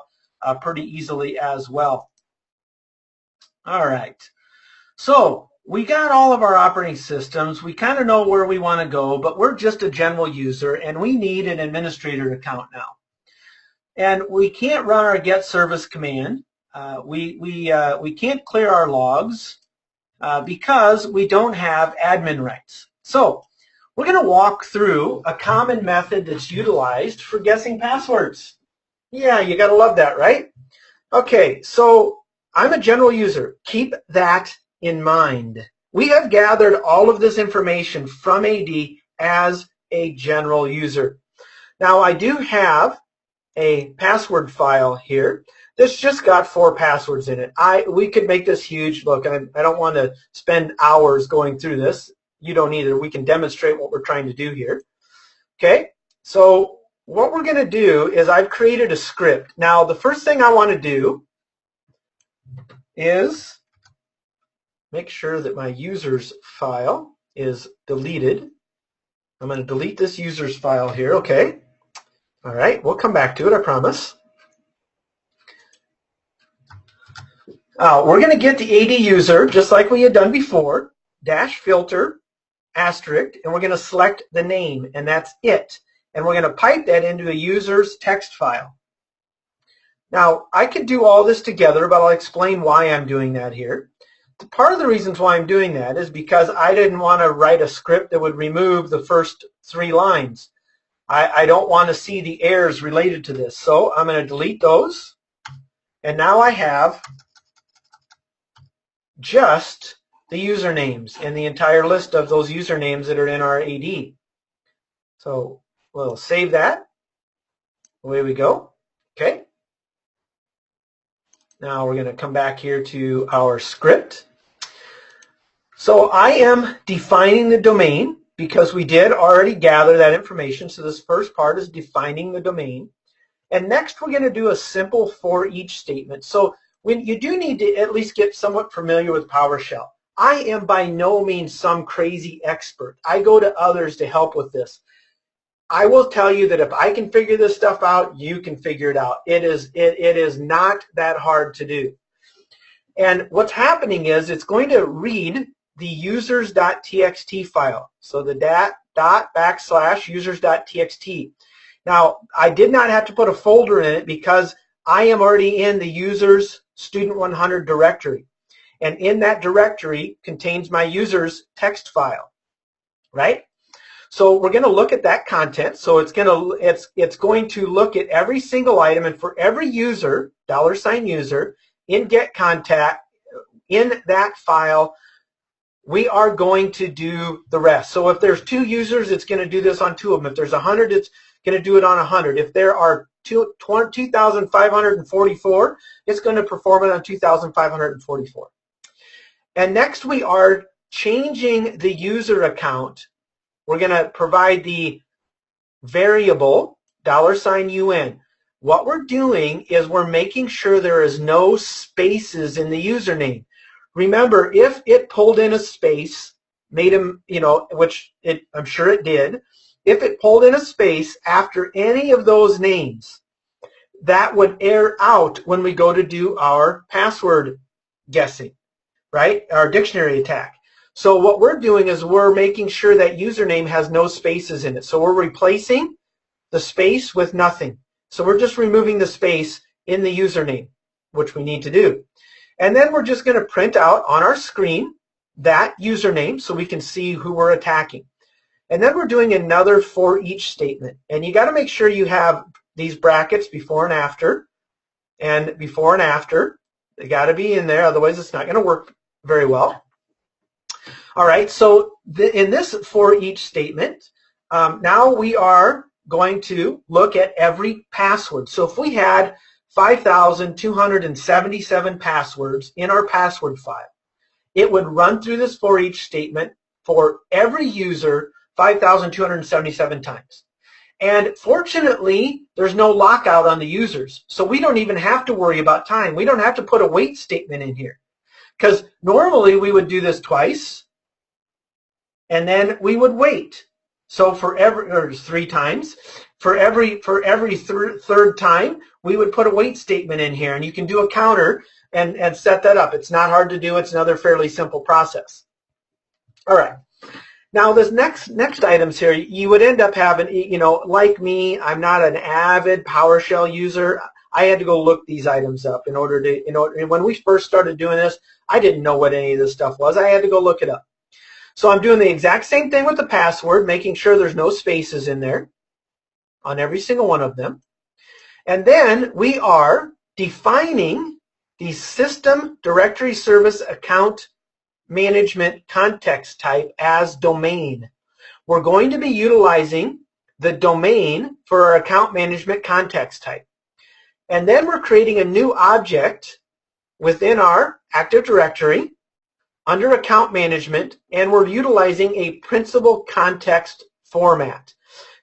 pretty easily as well. All right. So we got all of our operating systems. We kind of know where we want to go, but we're just a general user and we need an administrator account now. And we can't run our get service command. We can't clear our logs because we don't have admin rights. So we're going to walk through a common method that's utilized for guessing passwords. Yeah, you got to love that, right? Okay, so I'm a general user. Keep that in mind. We have gathered all of this information from AD as a general user. Now I do have a password file here that's just got 4 passwords in it. We could make this huge. Look, I don't want to spend hours going through this. You don't either. We can demonstrate what we're trying to do here. Okay, so what we're going to do is I've created a script. Now the first thing I want to do is make sure that my users file is deleted. I'm going to delete this users file here, okay? All right, we'll come back to it, I promise. We're going to get the AD user, just like we had done before, dash filter, asterisk, and we're going to select the name, and that's it. And we're going to pipe that into a user's text file. Now, I could do all this together, but I'll explain why I'm doing that here. Part of the reasons why I'm doing that is because I didn't want to write a script that would remove the first 3 lines. I don't want to see the errors related to this. So I'm going to delete those. And now I have just the usernames and the entire list of those usernames that are in our AD. So we'll save that. Away we go. Okay. Now we're going to come back here to our script. So I am defining the domain because we did already gather that information. So this first part is defining the domain. And next we're going to do a simple for each statement. So when you do need to at least get somewhat familiar with PowerShell. I am by no means some crazy expert. I go to others to help with this. I will tell you that if I can figure this stuff out, you can figure it out. It is not that hard to do. And what's happening is it's going to read the users.txt file. So the /users.txt. Now, I did not have to put a folder in it because I am already in the users student 100 directory. And in that directory contains my users text file, right? So we're going to look at that content. So it's going to look at every single item, and for every user, $user, in get contact, in that file, we are going to do the rest. So if there's 2 users, it's going to do this on 2 of them. If there's 100, it's going to do it on 100. If there are 2,544, it's going to perform it on 2,544. And next we are changing the user account. We're going to provide the variable $UN. What we're doing is we're making sure there is no spaces in the username. Remember, if it pulled in a space, made him, which I'm sure it did, if it pulled in a space after any of those names, that would error out when we go to do our password guessing, right? Our dictionary attack. So what we're doing is we're making sure that username has no spaces in it. So we're replacing the space with nothing. So we're just removing the space in the username, which we need to do. And then we're just going to print out on our screen that username so we can see who we're attacking. And then we're doing another for each statement. And you got to make sure you have these brackets before and after. And before and after, they got to be in there, otherwise it's not going to work very well. All right, so in this for each statement, now we are going to look at every password. So if we had 5,277 passwords in our password file, it would run through this for each statement for every user 5,277 times. And fortunately, there's no lockout on the users. So we don't even have to worry about time. We don't have to put a wait statement in here. Because normally we would do this twice, and then we would wait. So for every 3 times, for every third time, we would put a wait statement in here, and you can do a counter and set that up. It's not hard to do. It's another fairly simple process. All right. Now, this next items here, you would end up having, like me, I'm not an avid PowerShell user. I had to go look these items up in order to, when we first started doing this, I didn't know what any of this stuff was. I had to go look it up. So I'm doing the exact same thing with the password, making sure there's no spaces in there on every single one of them. And then we are defining the system directory service account management context type as domain. We're going to be utilizing the domain for our account management context type. And then we're creating a new object within our Active Directory under account management, and we're utilizing a principal context format.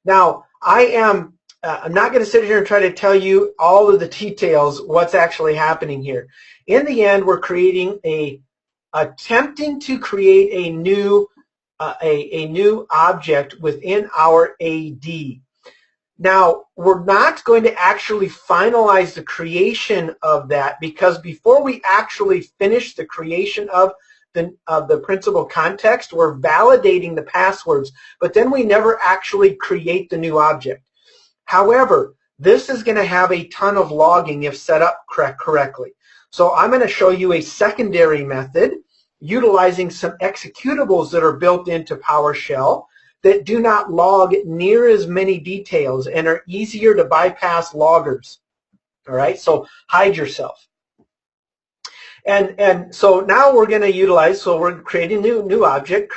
Now, I'm not going to sit here and try to tell you all of the details, what's actually happening here. In the end, we're attempting to create a new object within our AD. Now, we're not going to actually finalize the creation of that, because before we actually finish the creation of the principal context, we're validating the passwords, but then we never actually create the new object. However, this is going to have a ton of logging if set up correctly. So I'm going to show you a secondary method utilizing some executables that are built into PowerShell that do not log near as many details and are easier to bypass loggers. All right, so hide yourself. And so now we're going to utilize, so we're creating a new object,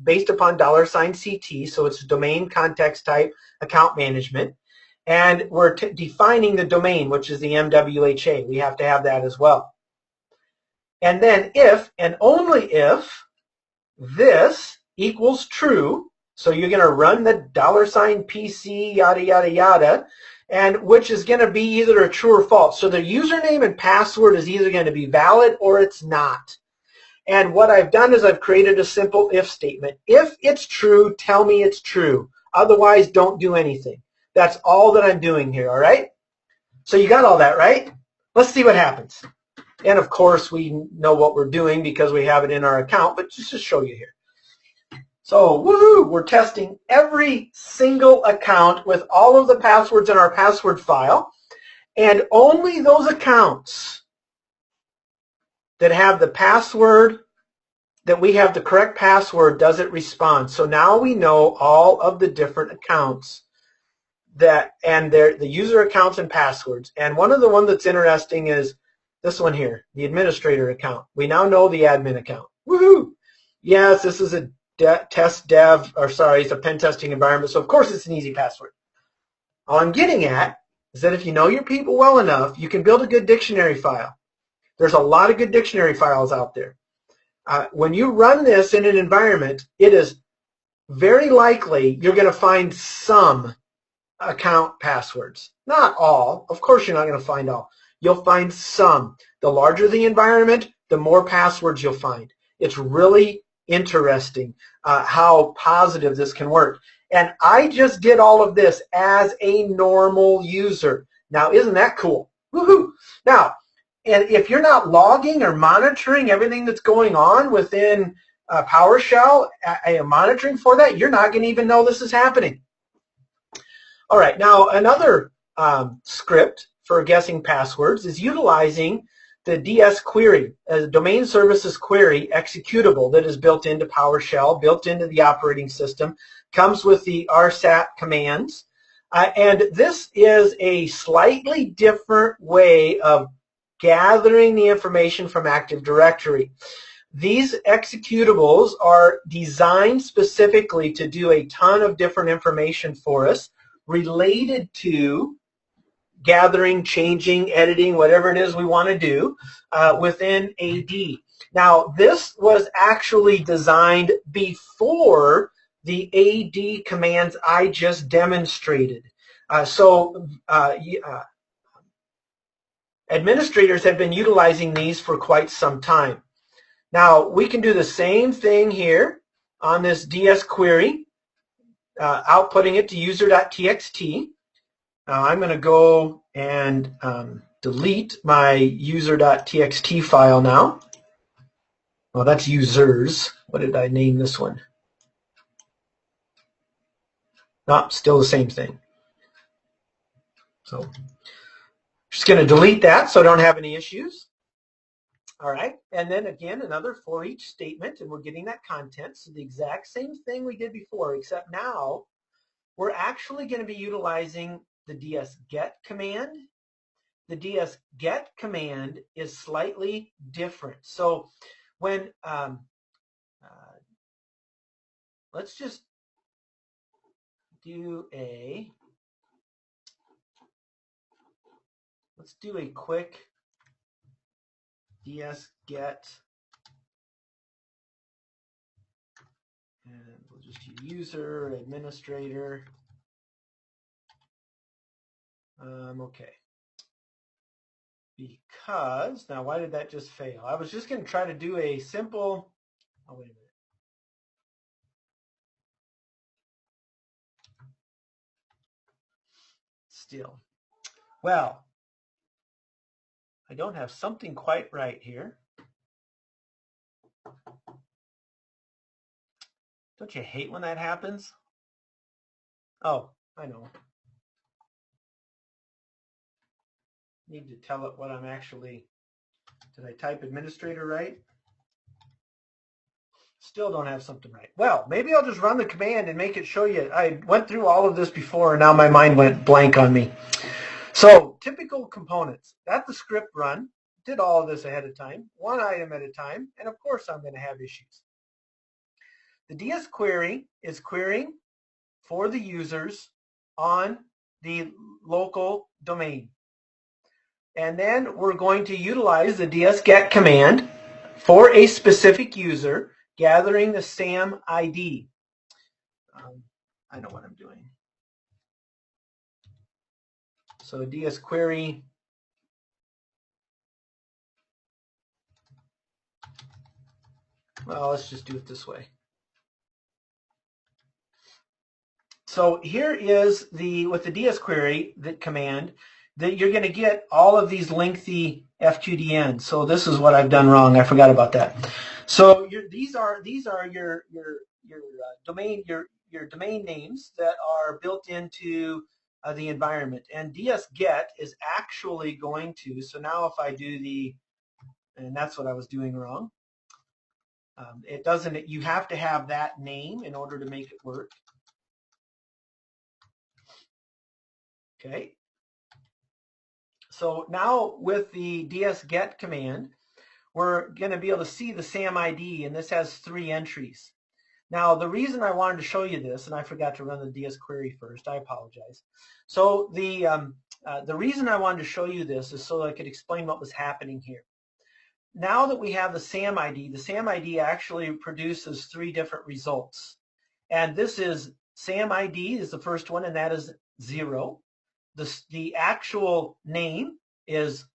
based upon $CT, so it's domain context type account management. And we're defining the domain, which is the MWHA. We have to have that as well. And then if and only if this equals true, so you're going to run the $PC, yada, yada, yada, and which is going to be either a true or false. So the username and password is either going to be valid or it's not. And what I've done is I've created a simple if statement. If it's true, tell me it's true. Otherwise, don't do anything. That's all that I'm doing here, all right? So you got all that, right? Let's see what happens. And of course, we know what we're doing because we have it in our account, but just to show you here. So, woohoo, we're testing every single account with all of the passwords in our password file, and only those accounts that have the password, that we have the correct password, does it respond. So now we know all of the different accounts and the user accounts and passwords. And one of the ones that's interesting is this one here, the administrator account. We now know the admin account. Woohoo! Yes, this is a it's a pen testing environment, so of course it's an easy password. All I'm getting at is that if you know your people well enough, you can build a good dictionary file. There's a lot of good dictionary files out there. When you run this in an environment, it is very likely you're going to find some account passwords. Not all. Of course, you're not going to find all. You'll find some. The larger the environment, the more passwords you'll find. It's really interesting how positive this can work. And I just did all of this as a normal user. Now, isn't that cool? Woohoo! Now, and if you're not logging or monitoring everything that's going on within PowerShell, monitoring for that, you're not going to even know this is happening. All right, now another script for guessing passwords is utilizing the DS query, a domain services query executable that is built into PowerShell, built into the operating system, comes with the RSAT commands. And this is a slightly different way of gathering the information from Active Directory. These executables are designed specifically to do a ton of different information for us related to gathering, changing, editing, whatever it is we want to do within AD. Now, this was actually designed before the AD commands I just demonstrated. Administrators have been utilizing these for quite some time. Now, we can do the same thing here on this DS query, outputting it to user.txt. Now, I'm going to go and delete my user.txt file now. Well, that's users. What did I name this one? No, still the same thing. So just going to delete that so I don't have any issues. All right, and then again, another for each statement, and we're getting that content. So the exact same thing we did before, except now we're actually going to be utilizing the ds-get command. The ds-get command is slightly different. So when, let's just do a, quick ds-get, and we'll just use user, administrator. Okay. Because, now why did that just fail? I was just going to try to do a simple, oh wait a minute. Still. Well, I don't have something quite right here. Don't you hate when that happens? Oh, I know. Need to tell it what I'm actually, did I type administrator right? Still don't have something right. Well, maybe I'll just run the command and make it show you. I went through all of this before and now my mind went blank on me. So typical components. That's the script run. Did all of this ahead of time, one item at a time, and of course I'm going to have issues. The DS query is querying for the users on the local domain. And then we're going to utilize the ds-get command for a specific user, gathering the SAM ID. I know what I'm doing. So DS query. Well, let's just do it this way. So here is with the DS query, the command, that you're going to get all of these lengthy FQDNs. So this is what I've done wrong. I forgot about that. So these are your domain names that are built into the environment. And ds-get is actually going to. So now if I do and that's what I was doing wrong. It doesn't. You have to have that name in order to make it work. Okay. So now with the ds-get command, we're going to be able to see the SAM ID, and this has 3 entries. Now, the reason I wanted to show you this, and I forgot to run the DS query first, I apologize. So the reason I wanted to show you this is so I could explain what was happening here. Now that we have the SAM ID actually produces 3 different results. And this is SAM ID is the first one, and that is 0. The actual name is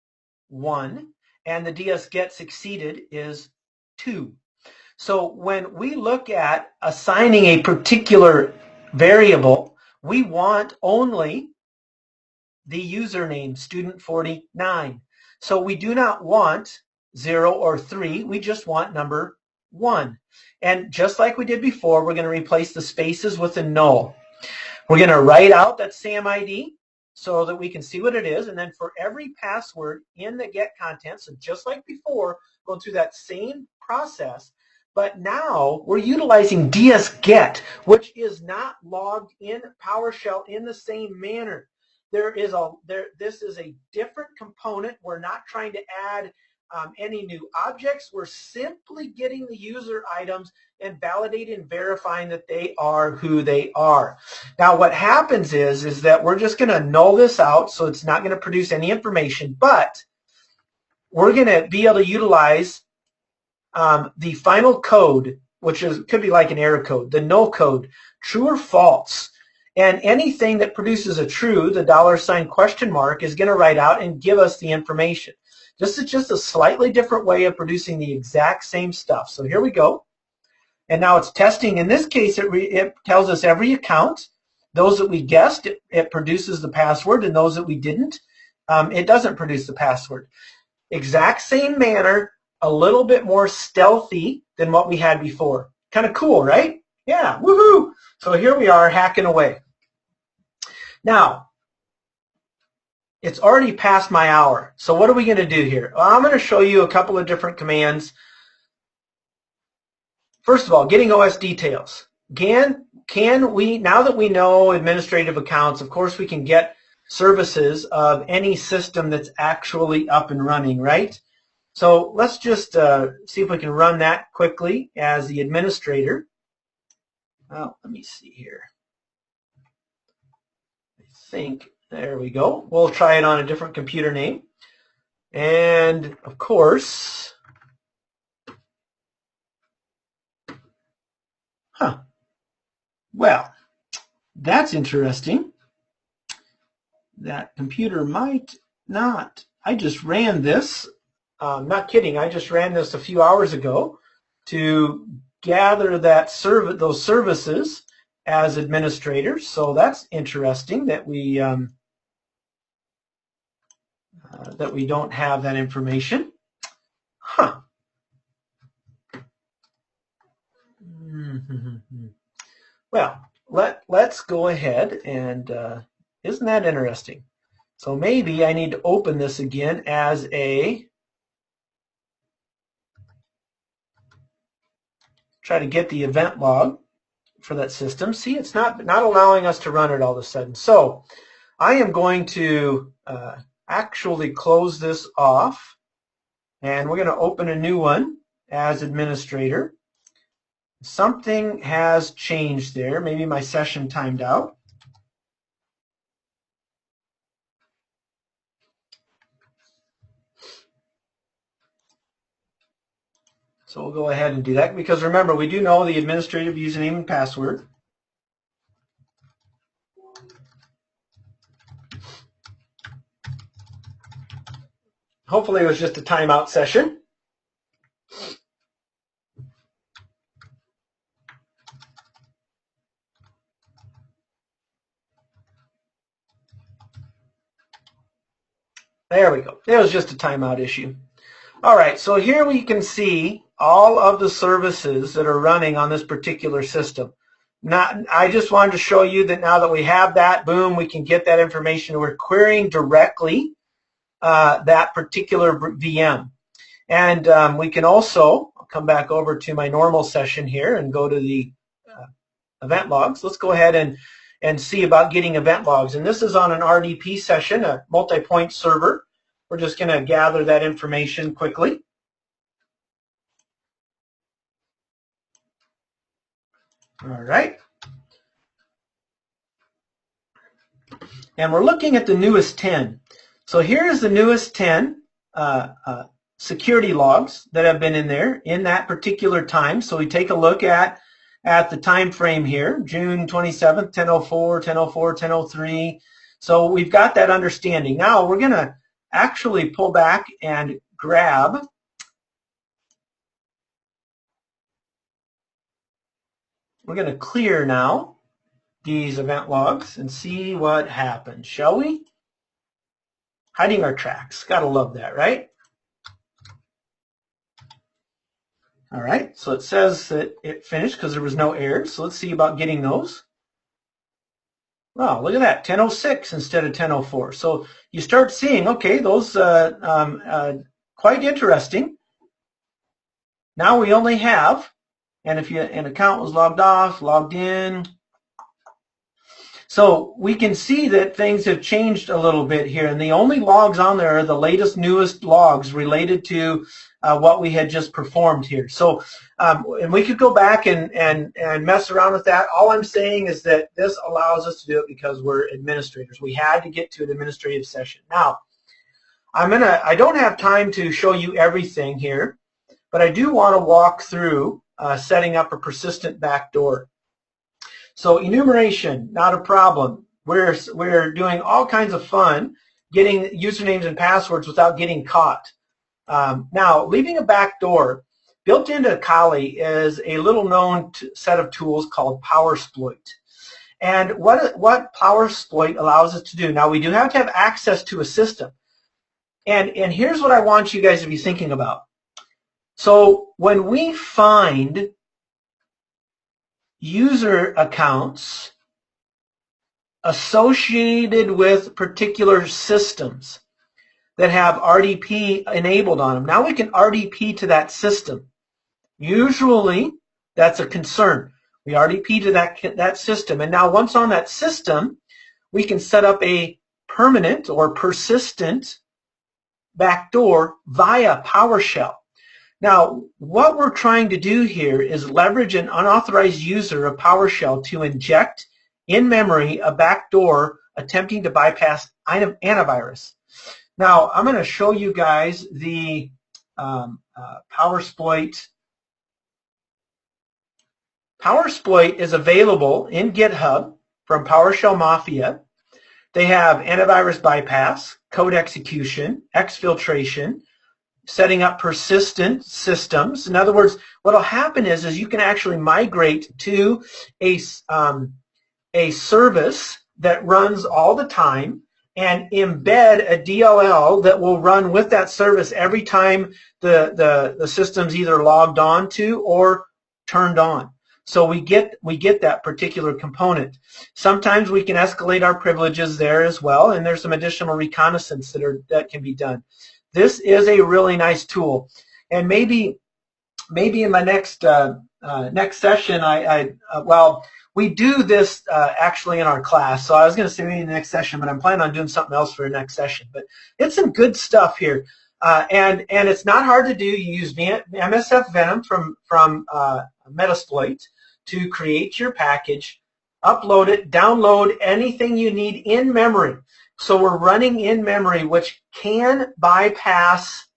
1, and the DS get succeeded is 2. So when we look at assigning a particular variable, we want only the username, student49. So we do not want 0 or 3, we just want number 1. And just like we did before, we're going to replace the spaces with a null. We're going to write out that SAM ID so that we can see what it is, and then for every password in the get content, so just like before, going through that same process, but now we're utilizing ds-get, which is not logged in PowerShell in the same manner. This is a different component. We're not trying to add any new objects. We're simply getting the user items and validating and verifying that they are who they are. Now what happens is that we're just going to null this out, so it's not going to produce any information, but we're going to be able to utilize the final code, which could be like an error code, the null code, true or false. And anything that produces a true, the $? is going to write out and give us the information. This is just a slightly different way of producing the exact same stuff. So here we go. And now it's testing. In this case, it tells us every account. Those that we guessed, it produces the password, and those that we didn't, it doesn't produce the password. Exact same manner, a little bit more stealthy than what we had before. Kind of cool, right? Yeah, woohoo! So here we are hacking away. Now, it's already past my hour. So what are we going to do here? Well, I'm going to show you a couple of different commands. First of all, getting OS details. Can we, now that we know administrative accounts, of course we can get services of any system that's actually up and running, right? So let's just see if we can run that quickly as the administrator. Well, let me see here. I think, there we go. We'll try it on a different computer name. And of course, well, that's interesting. That computer might not. I just ran this. Not kidding. I just ran this a few hours ago to gather those services as administrators. So that's interesting that we don't have that information. Huh. Well, let's go ahead and isn't that interesting? So maybe I need to open this again as a try to get the event log for that system. See, it's not allowing us to run it all of a sudden. So I am going to actually close this off, and we're going to open a new one as administrator. Something has changed there. Maybe my session timed out. So we'll go ahead and do that, because remember, we do know the administrative username and password. Hopefully it was just a timeout session. There we go. It was just a timeout issue. All right, so here we can see all of the services that are running on this particular system. I just wanted to show you that now that we have that, boom, we can get that information. We're querying directly that particular VM. And we can also, I'll come back over to my normal session here and go to the event logs. Let's go ahead and see about getting event logs. And this is on an RDP session, a multi-point server. We're just going to gather that information quickly. All right. And we're looking at the newest 10. So here's the newest 10 security logs that have been in there in that particular time. So we take a look at at the time frame here, June 27th, 10:04, 10:04, 10:03. So we've got that understanding. Now we're going to actually pull back and grab we're going to clear now these event logs and see what happens, shall we? Hiding our tracks. Gotta love that, right? All right, so it says that it finished because there was no errors. So let's see about getting those. Wow, look at that, 10:06 instead of 10:04. So you start seeing, okay, those quite interesting. Now we only have, and if an account was logged off, logged in. So we can see that things have changed a little bit here, and the only logs on there are the latest, newest logs related to what we had just performed here. So, and we could go back and mess around with that. All I'm saying is that this allows us to do it because we're administrators. We had to get to an administrative session. Now, I don't have time to show you everything here, but I do want to walk through setting up a persistent backdoor. So enumeration, not a problem. We're doing all kinds of fun getting usernames and passwords without getting caught. Now, leaving a backdoor, built into Kali is a little known set of tools called PowerSploit. And what PowerSploit allows us to do, now we do have to have access to a system. And here's what I want you guys to be thinking about. So when we find user accounts associated with particular systems that have RDP enabled on them, now we can RDP to that system. Usually that's a concern. We RDP to that system, and now once on that system, we can set up a permanent or persistent backdoor via PowerShell. Now, what we're trying to do here is leverage an unauthorized user of PowerShell to inject in memory a backdoor attempting to bypass antivirus. Now, I'm going to show you guys the PowerSploit. PowerSploit is available in GitHub from PowerShell Mafia. They have antivirus bypass, code execution, exfiltration, setting up persistent systems. In other words, what will happen is you can actually migrate to a service that runs all the time and embed a DLL that will run with that service every time the system's either logged on to or turned on. So we get that particular component. Sometimes we can escalate our privileges there as well, and there's some additional reconnaissance that can be done. This is a really nice tool, and maybe in my next session, well, we do this actually in our class. So I was going to say maybe in the next session, but I'm planning on doing something else for the next session. But it's some good stuff here, and it's not hard to do. You use MSF Venom from Metasploit to create your package, upload it, download anything you need in memory. So we're running in memory, which can bypass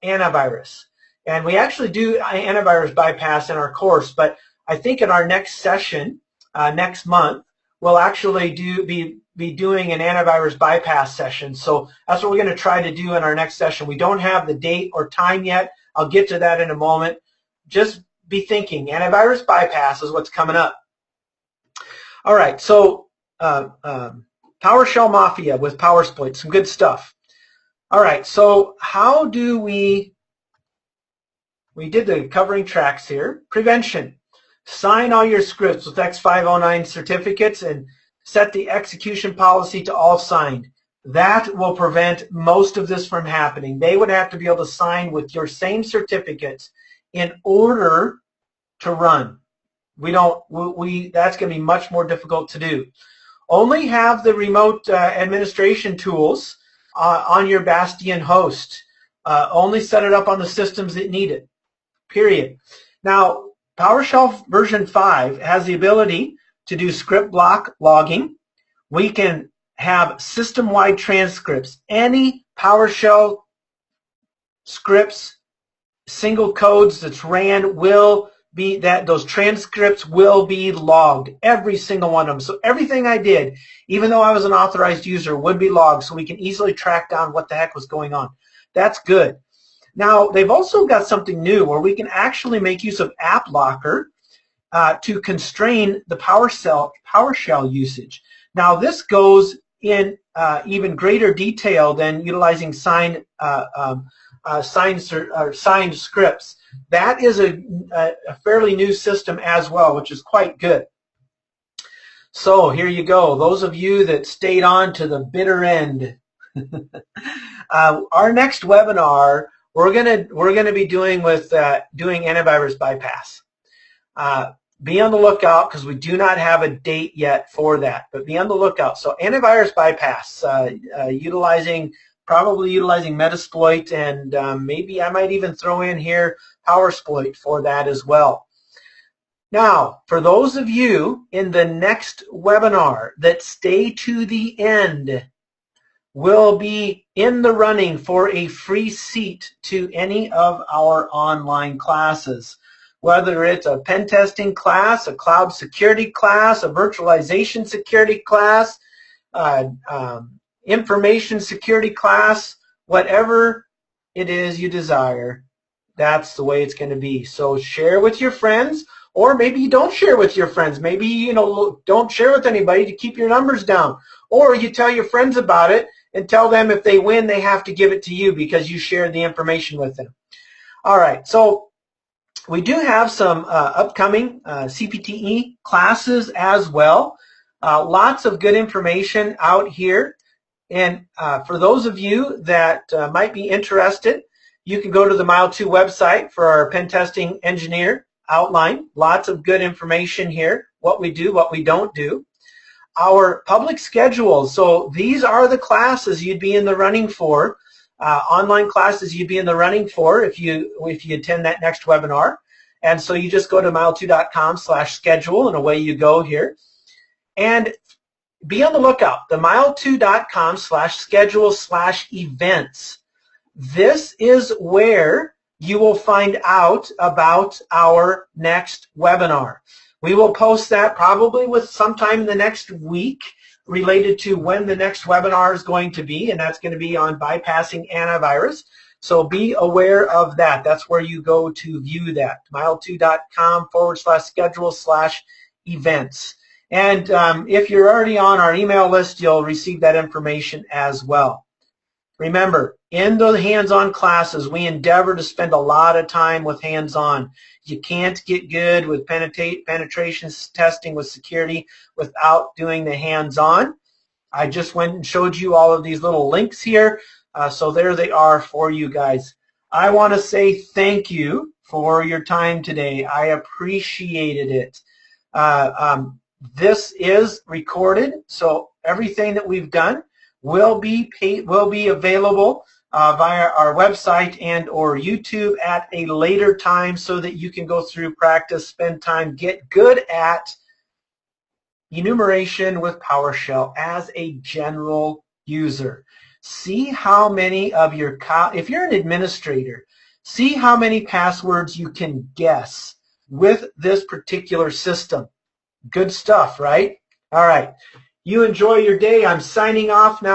antivirus. And we actually do antivirus bypass in our course, but I think in our next session, next month, we'll actually be doing an antivirus bypass session. So that's what we're going to try to do in our next session. We don't have the date or time yet. I'll get to that in a moment. Just be thinking, antivirus bypass is what's coming up. All right, so PowerShell Mafia with PowerSploit, some good stuff. All right, so how do we did the covering tracks here. Prevention. Sign all your scripts with X509 certificates and set the execution policy to all signed. That will prevent most of this from happening. They would have to be able to sign with your same certificates in order to run. That's going to be much more difficult to do. Only have the remote administration tools on your Bastion host. Only set it up on the systems that need it, period. Now, PowerShell version 5 has the ability to do script block logging. We can have system-wide transcripts. Any PowerShell scripts, single codes that's ran will those transcripts will be logged, every single one of them. So everything I did, even though I was an authorized user, would be logged, so we can easily track down what the heck was going on. That's good. Now, they've also got something new where we can actually make use of App Locker to constrain the PowerShell usage. Now, this goes in even greater detail than utilizing signed scripts. That is a fairly new system as well, which is quite good. So here you go. Those of you that stayed on to the bitter end. Our next webinar, we're gonna be doing with doing antivirus bypass. Be on the lookout, because we do not have a date yet for that, but be on the lookout. So antivirus bypass, probably utilizing Metasploit, and maybe I might even throw in here PowerSploit for that as well. Now, for those of you in the next webinar that stay to the end, will be in the running for a free seat to any of our online classes. Whether it's a pen testing class, a cloud security class, a virtualization security class, information security class, whatever it is you desire, that's the way it's going to be. So share with your friends, or maybe you don't share with your friends. Maybe, you know, don't share with anybody to keep your numbers down. Or you tell your friends about it and tell them if they win, they have to give it to you because you shared the information with them. All right, so we do have some upcoming CPTE classes as well. Lots of good information out here. And for those of you that might be interested, you can go to the Mile2 website for our pen testing engineer outline. Lots of good information here, what we do, what we don't do. Our public schedule, so these are the classes you'd be in the running for, online classes you'd be in the running for if you attend that next webinar. And so you just go to mile2.com/schedule, and away you go here. And be on the lookout, the mile2.com/schedule/events. This is where you will find out about our next webinar. We will post that probably with sometime in the next week related to when the next webinar is going to be, and that's going to be on bypassing antivirus. So be aware of that. That's where you go to view that, mile2.com/schedule/events. And if you're already on our email list, you'll receive that information as well. Remember, in the hands-on classes, we endeavor to spend a lot of time with hands-on. You can't get good with penetration testing with security without doing the hands-on. I just went and showed you all of these little links here. So there they are for you guys. I want to say thank you for your time today. I appreciated it. This is recorded, so everything that we've done will be available via our website and or YouTube at a later time, so that you can go through, practice, spend time, get good at enumeration with PowerShell as a general user. See how many of your, if you're an administrator, see how many passwords you can guess with this particular system. Good stuff, right? All right. You enjoy your day. I'm signing off now.